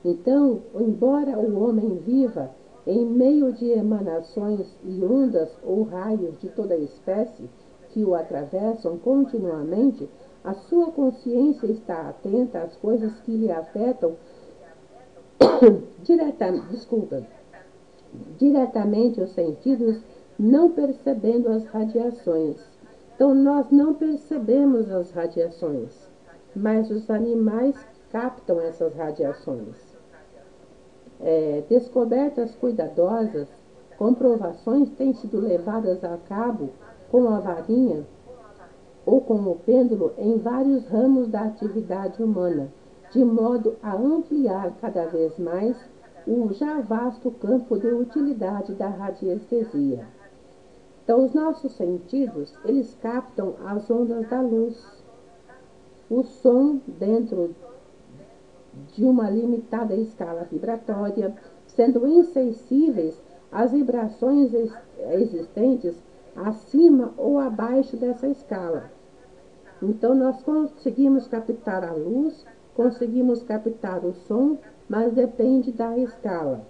Então, embora o homem viva em meio de emanações e ondas ou raios de toda espécie que o atravessam continuamente, a sua consciência está atenta às coisas que lhe afetam diretamente os sentidos, não percebendo as radiações. Então, nós não percebemos as radiações, mas os animais captam essas radiações. Descobertas cuidadosas, comprovações têm sido levadas a cabo com a varinha ou com o pêndulo em vários ramos da atividade humana, de modo a ampliar cada vez mais o já vasto campo de utilidade da radiestesia. Então, os nossos sentidos, eles captam as ondas da luz, o som dentro de uma limitada escala vibratória, sendo insensíveis às vibrações existentes acima ou abaixo dessa escala. Então, nós conseguimos captar a luz, conseguimos captar o som, mas depende da escala.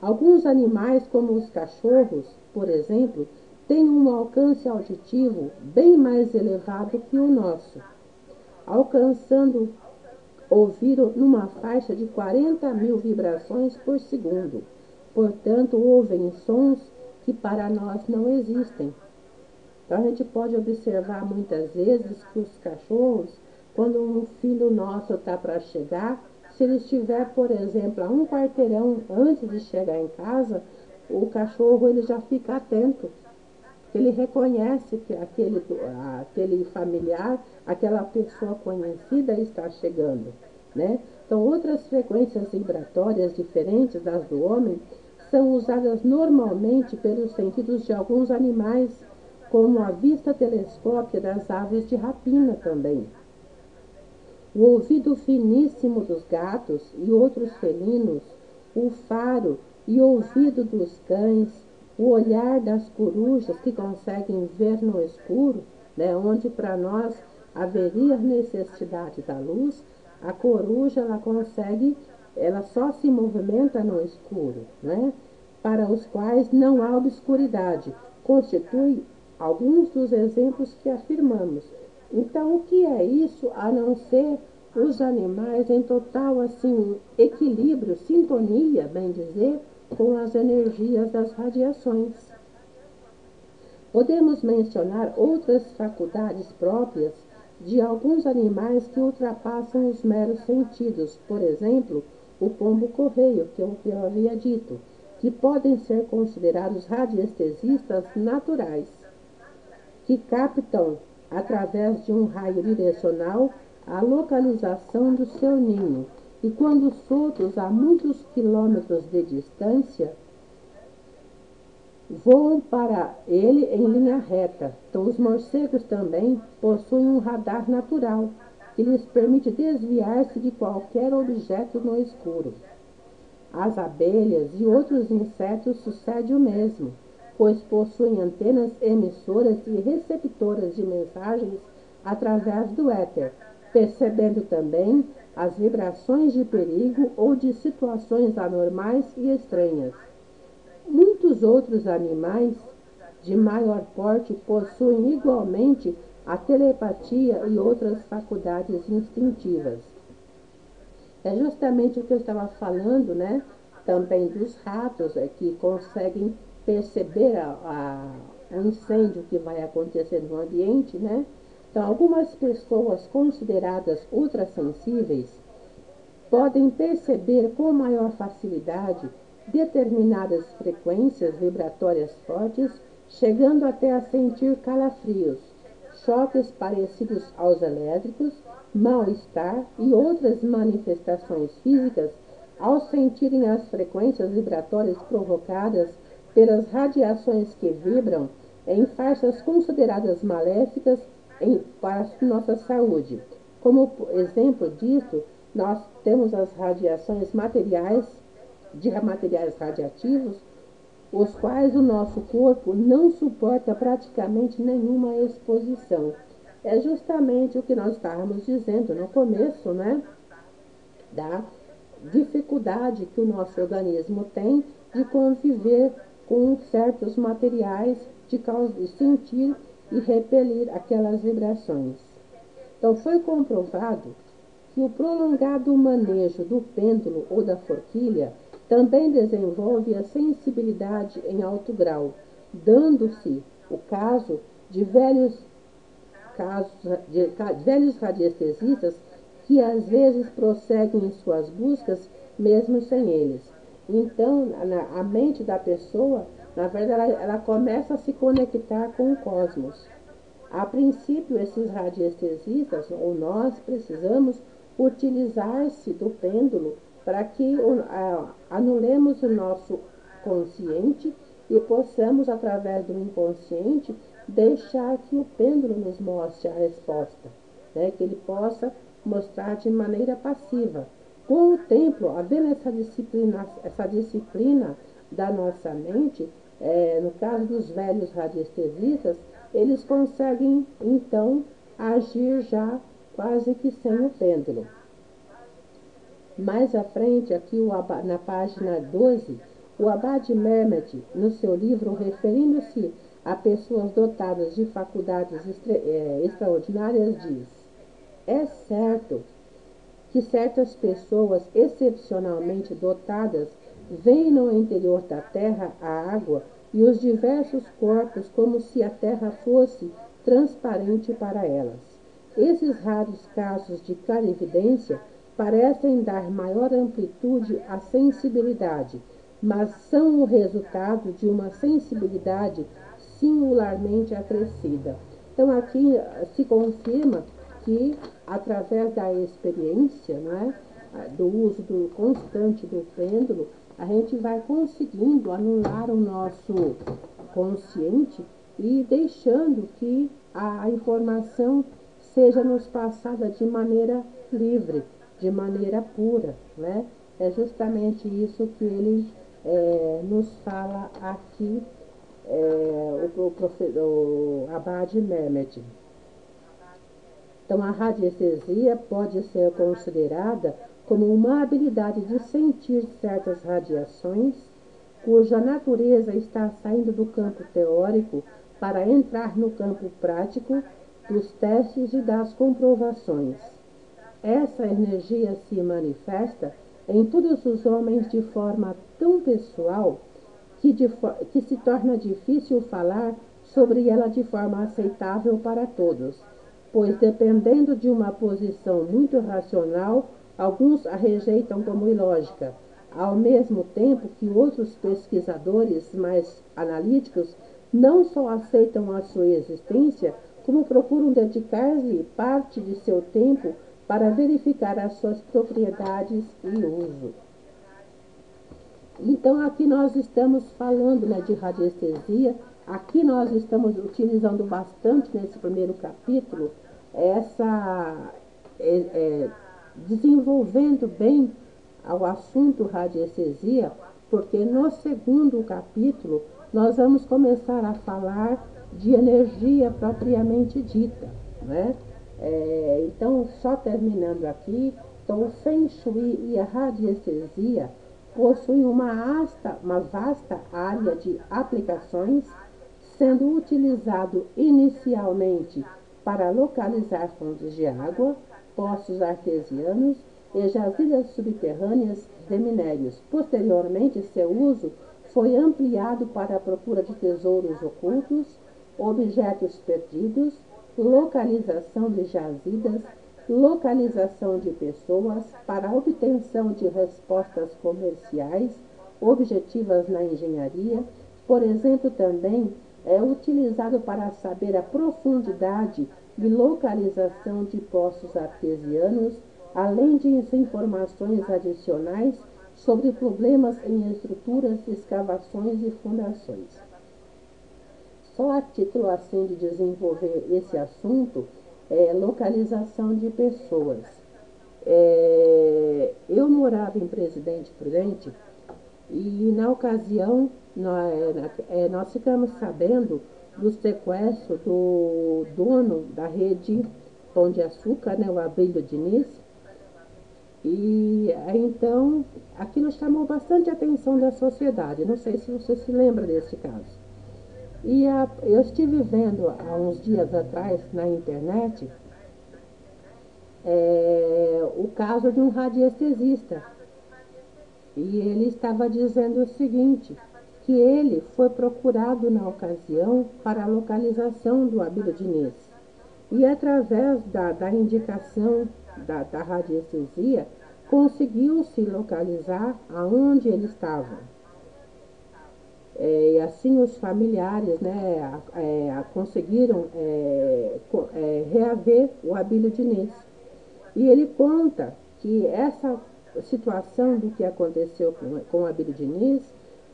Alguns animais, como os cachorros, por exemplo, têm um alcance auditivo bem mais elevado que o nosso, alcançando ouvir numa faixa de 40.000 vibrações por segundo. Portanto, ouvem sons que para nós não existem. Então, a gente pode observar muitas vezes que os cachorros, quando um filho nosso está para chegar, se ele estiver, por exemplo, a um quarteirão antes de chegar em casa, o cachorro ele já fica atento. Ele reconhece que aquele familiar, aquela pessoa conhecida está chegando, né? Então, outras frequências vibratórias diferentes das do homem são usadas normalmente pelos sentidos de alguns animais, como a vista telescópica das aves de rapina também. O ouvido finíssimo dos gatos e outros felinos, o faro e ouvido dos cães, o olhar das corujas que conseguem ver no escuro, né, onde para nós haveria necessidade da luz, a coruja ela consegue ela só se movimenta no escuro, né? Para os quais não há obscuridade, constitui alguns dos exemplos que afirmamos. Então, o que é isso a não ser os animais em total assim equilíbrio, sintonia, bem dizer, com as energias das radiações? Podemos mencionar outras faculdades próprias de alguns animais que ultrapassam os meros sentidos, por exemplo, o pombo-correio, que eu havia dito, que podem ser considerados radiestesistas naturais, que captam, através de um raio direcional, a localização do seu ninho, e quando soltos a muitos quilômetros de distância, voam para ele em linha reta. Então, os morcegos também possuem um radar natural, que lhes permite desviar-se de qualquer objeto no escuro. As abelhas e outros insetos sucede o mesmo, pois possuem antenas emissoras e receptoras de mensagens através do éter, percebendo também as vibrações de perigo ou de situações anormais e estranhas. Muitos outros animais de maior porte possuem igualmente a telepatia e outras faculdades instintivas. É justamente o que eu estava falando, né? Também dos ratos, que conseguem perceber o incêndio que vai acontecer no ambiente, né? Então, algumas pessoas consideradas ultrassensíveis podem perceber com maior facilidade determinadas frequências vibratórias fortes, chegando até a sentir calafrios, choques parecidos aos elétricos, mal-estar e outras manifestações físicas ao sentirem as frequências vibratórias provocadas pelas radiações que vibram em faixas consideradas maléficas para a nossa saúde. Como exemplo disso, nós temos as radiações de materiais radiativos, os quais o nosso corpo não suporta praticamente nenhuma exposição. É justamente o que nós estávamos dizendo no começo, né? Da dificuldade que o nosso organismo tem de conviver com certos materiais, de sentir e repelir aquelas vibrações. Então, foi comprovado que o prolongado manejo do pêndulo ou da forquilha também desenvolve a sensibilidade em alto grau, dando-se o caso de velhos radiestesistas que às vezes prosseguem em suas buscas mesmo sem eles. Então, a mente da pessoa, na verdade, ela começa a se conectar com o cosmos. A princípio, esses radiestesistas, ou nós, precisamos utilizar-se do pêndulo para que anulemos o nosso consciente e possamos, através do inconsciente, deixar que o pêndulo nos mostre a resposta, né? Que ele possa mostrar de maneira passiva. Com o tempo, havendo essa disciplina da nossa mente, no caso dos velhos radiestesistas, eles conseguem, então, agir já quase que sem o pêndulo. Mais à frente, aqui na página 12, o Abade Mehmet, no seu livro, referindo-se a pessoas dotadas de faculdades extraordinárias, diz: é certo que certas pessoas excepcionalmente dotadas veem no interior da Terra a água e os diversos corpos como se a Terra fosse transparente para elas. Esses raros casos de clarividência parecem dar maior amplitude à sensibilidade, mas são o resultado de uma sensibilidade singularmente acrescida. Então, aqui se confirma que, através da experiência, né, do uso constante do pêndulo, a gente vai conseguindo anular o nosso consciente e deixando que a informação seja nos passada de maneira livre, de maneira pura, né? É justamente isso que ele nos fala aqui, o Abade Mehmet. Então, a radiestesia pode ser considerada como uma habilidade de sentir certas radiações, cuja natureza está saindo do campo teórico para entrar no campo prático dos testes e das comprovações. Essa energia se manifesta em todos os homens de forma tão pessoal que se torna difícil falar sobre ela de forma aceitável para todos, pois, dependendo de uma posição muito racional, alguns a rejeitam como ilógica, ao mesmo tempo que outros pesquisadores mais analíticos não só aceitam a sua existência, como procuram dedicar-lhe parte de seu tempo para verificar as suas propriedades e uso. Então, aqui nós estamos falando, né, de radiestesia. Aqui nós estamos utilizando bastante nesse primeiro capítulo, desenvolvendo bem o assunto radiestesia, porque no segundo capítulo nós vamos começar a falar de energia propriamente dita, né? Então, só terminando aqui, então, o Feng Shui e a radiestesia possuem uma vasta área de aplicações, sendo utilizado inicialmente para localizar fontes de água, poços artesianos e jazidas subterrâneas de minérios. Posteriormente, seu uso foi ampliado para a procura de tesouros ocultos, objetos perdidos, localização de jazidas, localização de pessoas, para a obtenção de respostas comerciais objetivas na engenharia. Por exemplo, também é utilizado para saber a profundidade e localização de poços artesianos, além de informações adicionais sobre problemas em estruturas, escavações e fundações. Só a título assim de desenvolver esse assunto, localização de pessoas. Eu morava em Presidente Prudente e, na ocasião, nós ficamos sabendo do sequestro do dono da rede Pão de Açúcar, né, o Abílio Diniz. E então aquilo chamou bastante a atenção da sociedade. Não sei se você se lembra desse caso. E eu estive vendo há uns dias atrás na internet o caso de um radiestesista. E ele estava dizendo o seguinte, que ele foi procurado na ocasião para a localização do Abílio Diniz. E através da indicação da radiestesia, conseguiu-se localizar aonde ele estava. E assim os familiares, né, conseguiram reaver o Abílio Diniz. E ele conta que essa situação do que aconteceu com o Abílio Diniz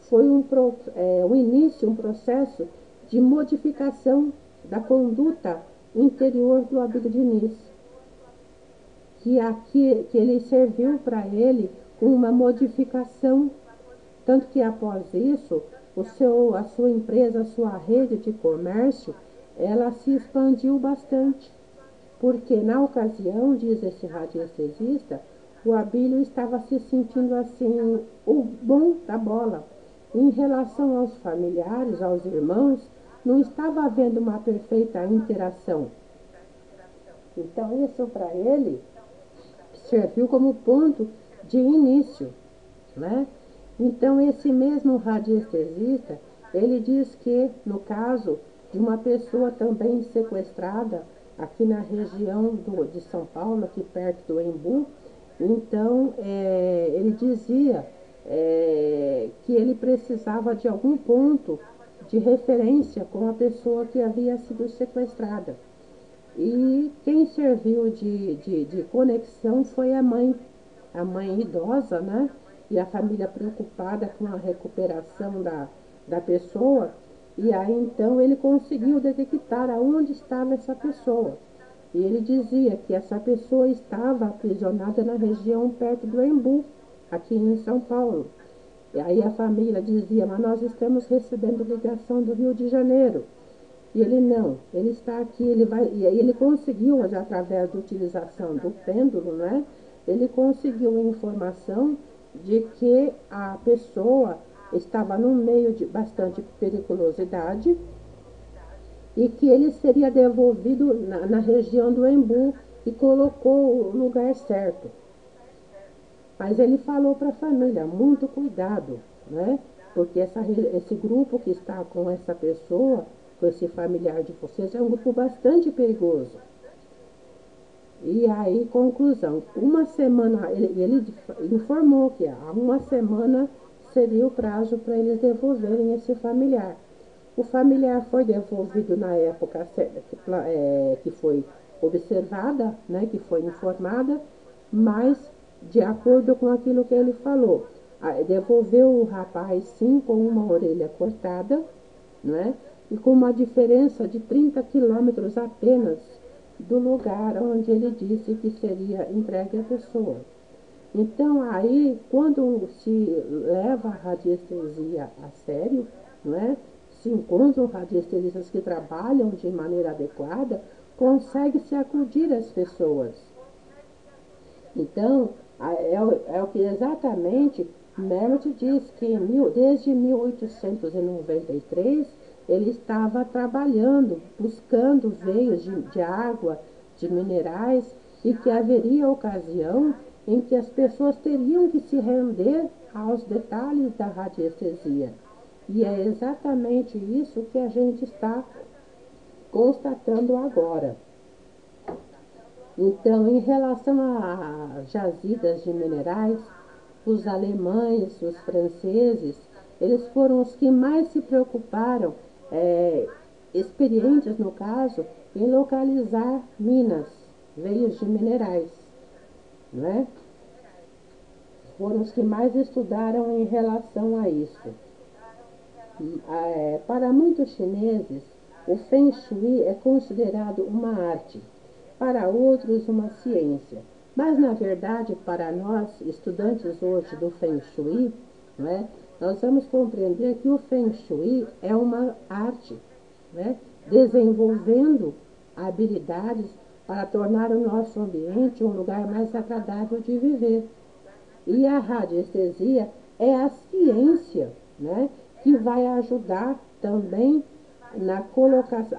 foi um início, um processo de modificação da conduta interior do Abílio Diniz, que ele serviu para ele com uma modificação, tanto que após isso a sua empresa, a sua rede de comércio, ela se expandiu bastante, porque na ocasião, diz esse radiestesista, o Abílio estava se sentindo assim, o bom da bola. Em relação aos familiares, aos irmãos, não estava havendo uma perfeita interação. Então isso para ele serviu como ponto de início, né? Então, esse mesmo radiestesista, ele diz que, no caso de uma pessoa também sequestrada aqui na região de São Paulo, aqui perto do Embu, então, ele dizia que ele precisava de algum ponto de referência com a pessoa que havia sido sequestrada. E quem serviu de conexão foi a mãe idosa, né? E a família preocupada com a recuperação da pessoa. E aí então ele conseguiu detectar aonde estava essa pessoa. E ele dizia que essa pessoa estava aprisionada na região perto do Embu, aqui em São Paulo. E aí a família dizia, mas nós estamos recebendo ligação do Rio de Janeiro. E ele não, ele está aqui, e aí ele conseguiu, através da utilização do pêndulo, né? ele conseguiu a informação de que a pessoa estava no meio de bastante periculosidade e que ele seria devolvido na região do Embu e colocou o lugar certo. Mas ele falou para a família, muito cuidado, né? Porque esse grupo que está com essa pessoa, com esse familiar de vocês, é um grupo bastante perigoso. E aí, conclusão, uma semana, ele informou que há uma semana seria o prazo para eles devolverem esse familiar. O familiar foi devolvido na época que foi observada, né, que foi informada, mas de acordo com aquilo que ele falou, devolveu o rapaz sim com uma orelha cortada, né, e com uma diferença de 30 quilômetros apenas do lugar onde ele disse que seria entregue a pessoa. Então, aí, quando se leva a radiestesia a sério, não é? Se encontram radiestesistas que trabalham de maneira adequada, consegue-se acudir as pessoas. Então, é o que exatamente Merritt diz que desde 1893 ele estava trabalhando, buscando veios de água, de minerais, e que haveria ocasião em que as pessoas teriam que se render aos detalhes da radiestesia. E é exatamente isso que a gente está constatando agora. Então, em relação a jazidas de minerais, os alemães, os franceses, eles foram os que mais se preocuparam, experientes no caso, em localizar minas, veios de minerais, né? Foram os que mais estudaram em relação a isso. Para muitos chineses, o Feng Shui é considerado uma arte, para outros uma ciência. Mas, na verdade, para nós, estudantes hoje do Feng Shui, né, nós vamos compreender que o Feng Shui é uma arte, né, desenvolvendo habilidades para tornar o nosso ambiente um lugar mais agradável de viver. E a radiestesia é a ciência, né, que vai ajudar também na colocação,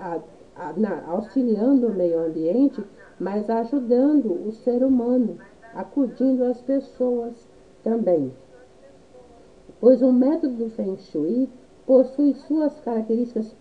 auxiliando o meio ambiente, mas ajudando o ser humano, acudindo as pessoas também. Pois o método do Feng Shui possui suas características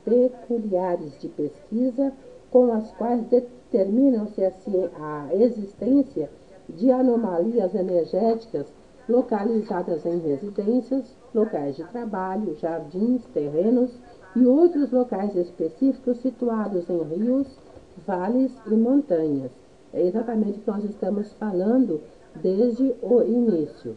peculiares de pesquisa, com as quais determinam-se a existência de anomalias energéticas localizadas em residências, locais de trabalho, jardins, terrenos e outros locais específicos situados em rios, vales e montanhas. É exatamente o que nós estamos falando desde o início.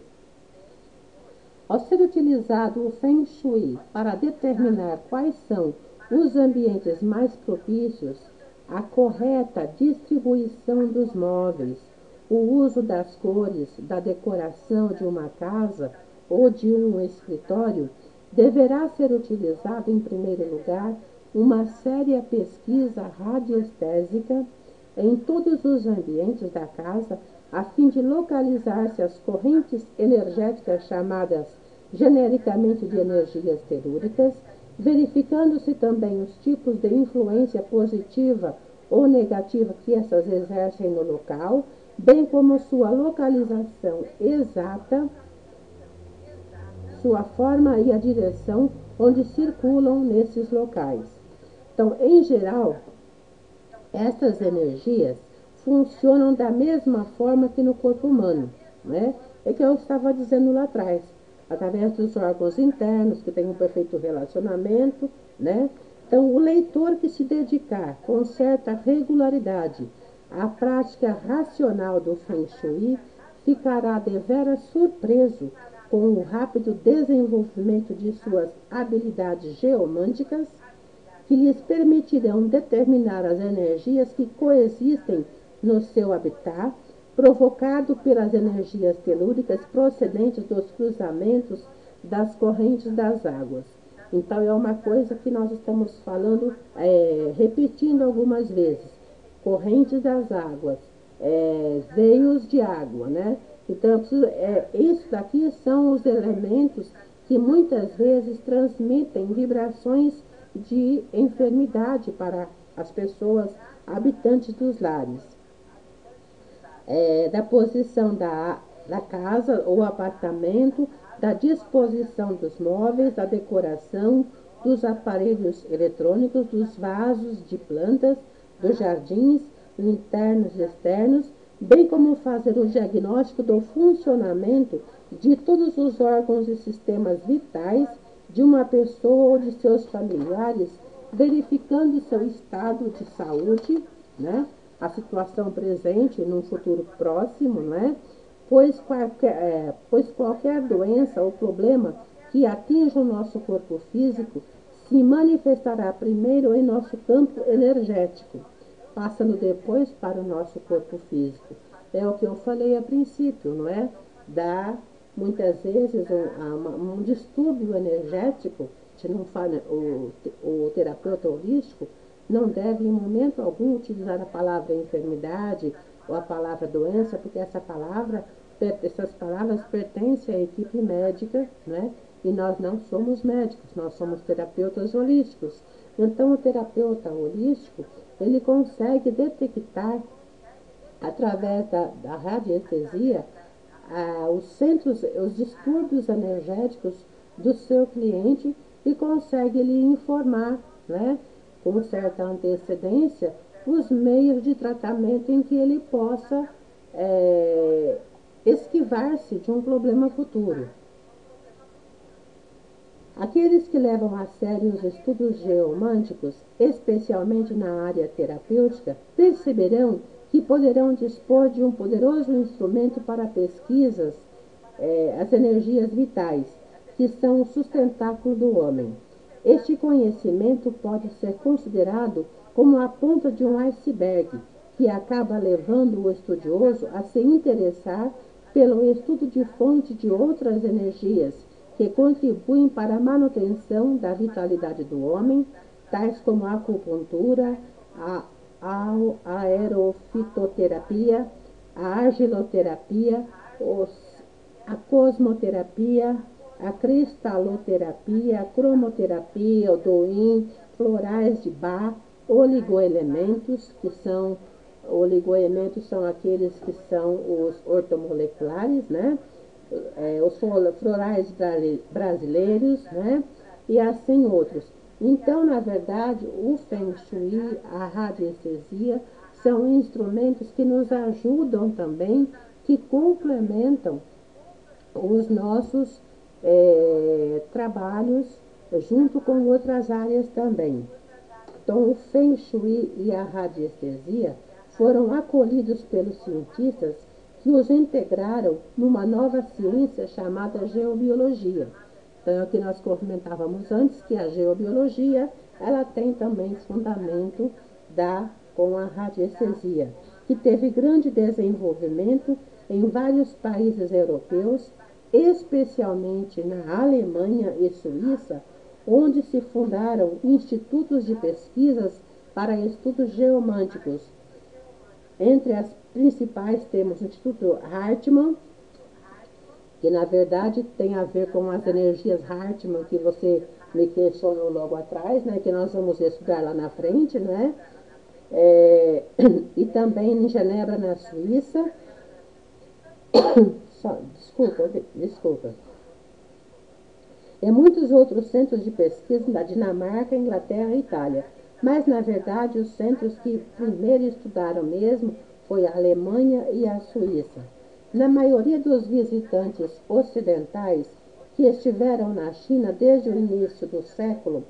Ao ser utilizado o Feng Shui para determinar quais são os ambientes mais propícios, a correta distribuição dos móveis, o uso das cores da decoração de uma casa ou de um escritório, deverá ser utilizado, em primeiro lugar, uma séria pesquisa radiestésica em todos os ambientes da casa, a fim de localizar-se as correntes energéticas chamadas genericamente de energias telúricas, verificando-se também os tipos de influência positiva ou negativa que essas exercem no local, bem como sua localização exata, sua forma e a direção onde circulam nesses locais. Então, em geral, essas energias funcionam da mesma forma que no corpo humano, né? É que eu estava dizendo lá atrás, através dos órgãos internos, que têm um perfeito relacionamento, né? Então, o leitor que se dedicar com certa regularidade à prática racional do Feng Shui ficará deveras surpreso com o rápido desenvolvimento de suas habilidades geomânticas, que lhes permitirão determinar as energias que coexistem no seu habitat, provocado pelas energias telúricas procedentes dos cruzamentos das correntes das águas. Então, é uma coisa que nós estamos falando, repetindo algumas vezes. Correntes das águas, veios de água, né? Então, isso daqui são os elementos que muitas vezes transmitem vibrações de enfermidade para as pessoas habitantes dos lares. Da posição da casa ou apartamento, da disposição dos móveis, da decoração, dos aparelhos eletrônicos, dos vasos de plantas, dos jardins, internos e externos, bem como fazer o diagnóstico do funcionamento de todos os órgãos e sistemas vitais de uma pessoa ou de seus familiares, verificando seu estado de saúde, né? A situação presente num futuro próximo, né? Pois qualquer doença ou problema que atinja o nosso corpo físico se manifestará primeiro em nosso campo energético, passando depois para o nosso corpo físico. É o que eu falei a princípio, não é? Dá muitas vezes um distúrbio energético. Não fala, o terapeuta holístico não deve em momento algum utilizar a palavra enfermidade ou a palavra doença, porque essas palavras pertencem à equipe médica, né? E nós não somos médicos, nós somos terapeutas holísticos. Então, o terapeuta holístico, ele consegue detectar, através da radiestesia, os distúrbios energéticos do seu cliente e consegue lhe informar, né, com certa antecedência, os meios de tratamento em que ele possa esquivar-se de um problema futuro. Aqueles que levam a sério os estudos geomânticos, especialmente na área terapêutica, perceberão que poderão dispor de um poderoso instrumento para pesquisas, as energias vitais, que são o sustentáculo do homem. Este conhecimento pode ser considerado como a ponta de um iceberg, que acaba levando o estudioso a se interessar pelo estudo de fonte de outras energias que contribuem para a manutenção da vitalidade do homem, tais como a acupuntura, a aerofitoterapia, a argiloterapia, a cosmoterapia, a cristaloterapia, a cromoterapia, o Douyin, florais de Bach, oligoelementos, oligoelementos são aqueles que são os ortomoleculares, né? Os florais brasileiros, né? E assim outros. Então, na verdade, o Feng Shui, a radiestesia, são instrumentos que nos ajudam também, que complementam os nossos trabalhos, junto com outras áreas também. Então, o Feng Shui e a radiestesia foram acolhidos pelos cientistas que os integraram numa nova ciência chamada geobiologia. Então, é o que nós comentávamos antes, que a geobiologia, ela tem também fundamento com a radiestesia, que teve grande desenvolvimento em vários países europeus, especialmente na Alemanha e Suíça, onde se fundaram institutos de pesquisas para estudos geomânticos. Entre as principais temos o Instituto Hartmann, que na verdade tem a ver com as energias Hartmann, que você me questionou logo atrás, né, que nós vamos estudar lá na frente, né? E também em Genebra, na Suíça. Desculpa. E muitos outros centros de pesquisa da Dinamarca, Inglaterra e Itália. Mas, na verdade, os centros que primeiro estudaram mesmo foi a Alemanha e a Suíça. Na maioria dos visitantes ocidentais que estiveram na China desde o início do século,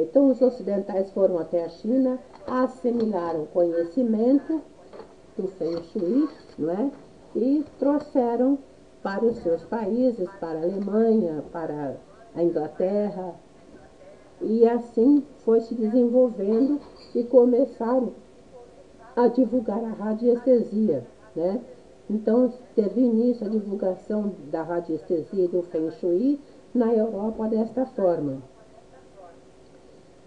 então os ocidentais foram até a China, assimilaram conhecimento do Feng Shui, não é? E trouxeram para os seus países, para a Alemanha, para a Inglaterra, e assim foi se desenvolvendo e começaram a divulgar a radiestesia, né? Então, teve início a divulgação da radiestesia e do Feng Shui na Europa desta forma.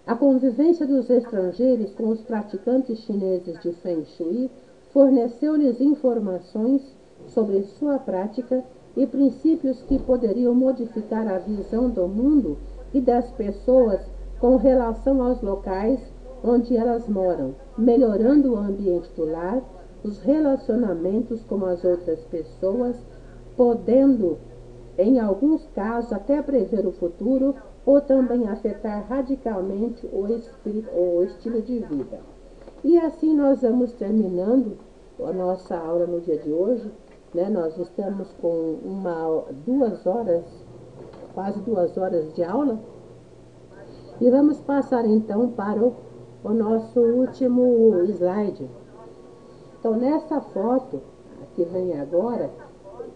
A convivência dos estrangeiros com os praticantes chineses de Feng Shui forneceu-lhes informações sobre sua prática e princípios que poderiam modificar a visão do mundo e das pessoas com relação aos locais onde elas moram, melhorando o ambiente do lar, os relacionamentos com as outras pessoas, podendo, em alguns casos, até prever o futuro ou também afetar radicalmente o estilo de vida. E assim nós vamos terminando a nossa aula no dia de hoje, né? Nós estamos com 2 horas, quase 2 horas de aula, e vamos passar então para o nosso último slide. Então, nessa foto que vem agora,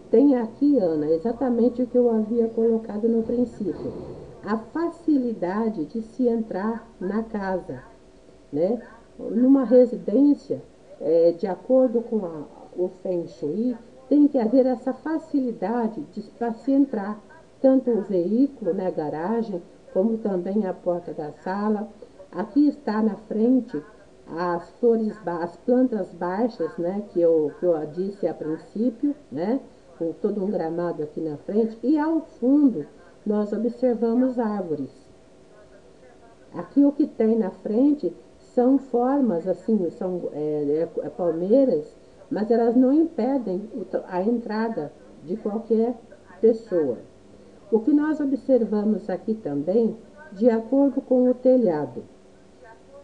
tem aqui, Ana, exatamente o que eu havia colocado no princípio. A facilidade de se entrar na casa, né? Numa residência, de acordo com o Feng Shui, tem que haver essa facilidade para se entrar, tanto o veículo, né, garagem, como também a porta da sala. Aqui está na frente as flores, as plantas baixas, né, que eu disse a princípio, né, com todo um gramado aqui na frente, e ao fundo nós observamos árvores. Aqui o que tem na frente são formas, assim, são palmeiras, mas elas não impedem a entrada de qualquer pessoa. O que nós observamos aqui também, de acordo com o telhado.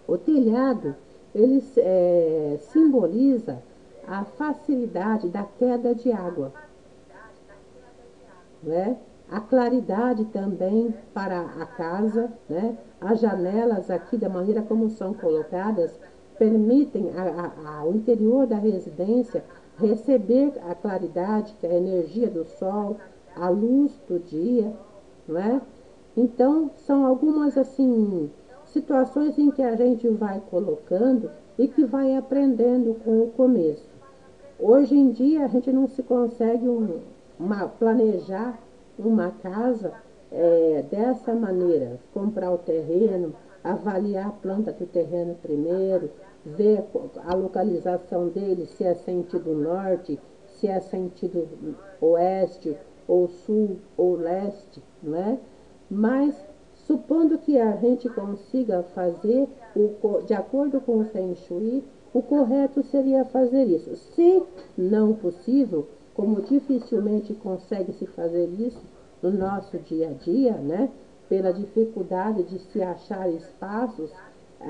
O telhado, ele simboliza a facilidade da queda de água, né? A claridade também para a casa, né? As janelas aqui, da maneira como são colocadas, permitem ao interior da residência receber a claridade, que é a energia do sol, a luz do dia, né? Então, são algumas, assim, situações em que a gente vai colocando e que vai aprendendo com o começo. Hoje em dia, a gente não se consegue planejar uma casa dessa maneira, comprar o terreno, avaliar a planta do terreno primeiro, ver a localização dele, se é sentido norte, se é sentido oeste, ou sul, ou leste, não é? Mas, supondo que a gente consiga fazer, de acordo com o Feng Shui, o correto seria fazer isso. Se não possível, como dificilmente consegue se fazer isso no nosso dia a dia, né? Pela dificuldade de se achar espaços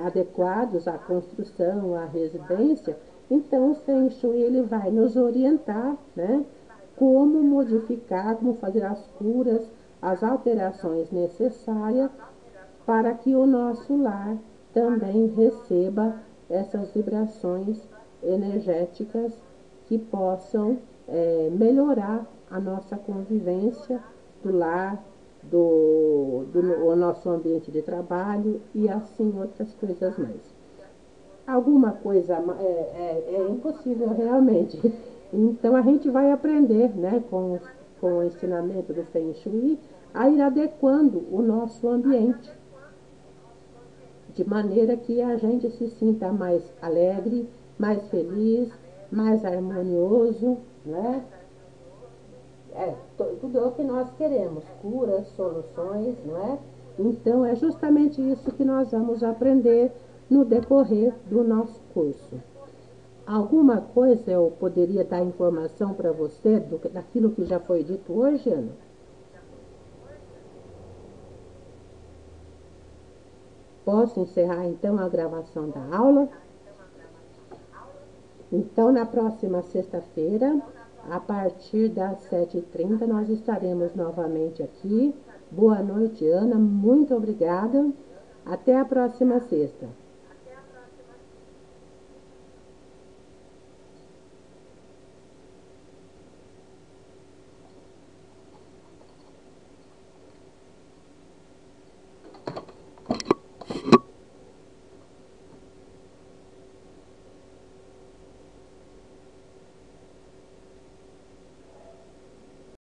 adequados à construção, à residência, então o Feng Shui ele vai nos orientar, né? Como modificar, como fazer as curas, as alterações necessárias para que o nosso lar também receba essas vibrações energéticas que possam melhorar a nossa convivência do lar, o nosso ambiente de trabalho e assim outras coisas mais. Alguma coisa é impossível realmente. Então a gente vai aprender, né, com o ensinamento do Feng Shui, a ir adequando o nosso ambiente, de maneira que a gente se sinta mais alegre, mais feliz, mais harmonioso, né? Tudo é o que nós queremos, curas, soluções, não é? Então é justamente isso que nós vamos aprender no decorrer do nosso curso. Alguma coisa eu poderia dar informação para você daquilo que já foi dito hoje, Ana? Posso encerrar então a gravação da aula? Então, na próxima sexta-feira, a partir das 7h30, nós estaremos novamente aqui. Boa noite, Ana. Muito obrigada. Até a próxima sexta.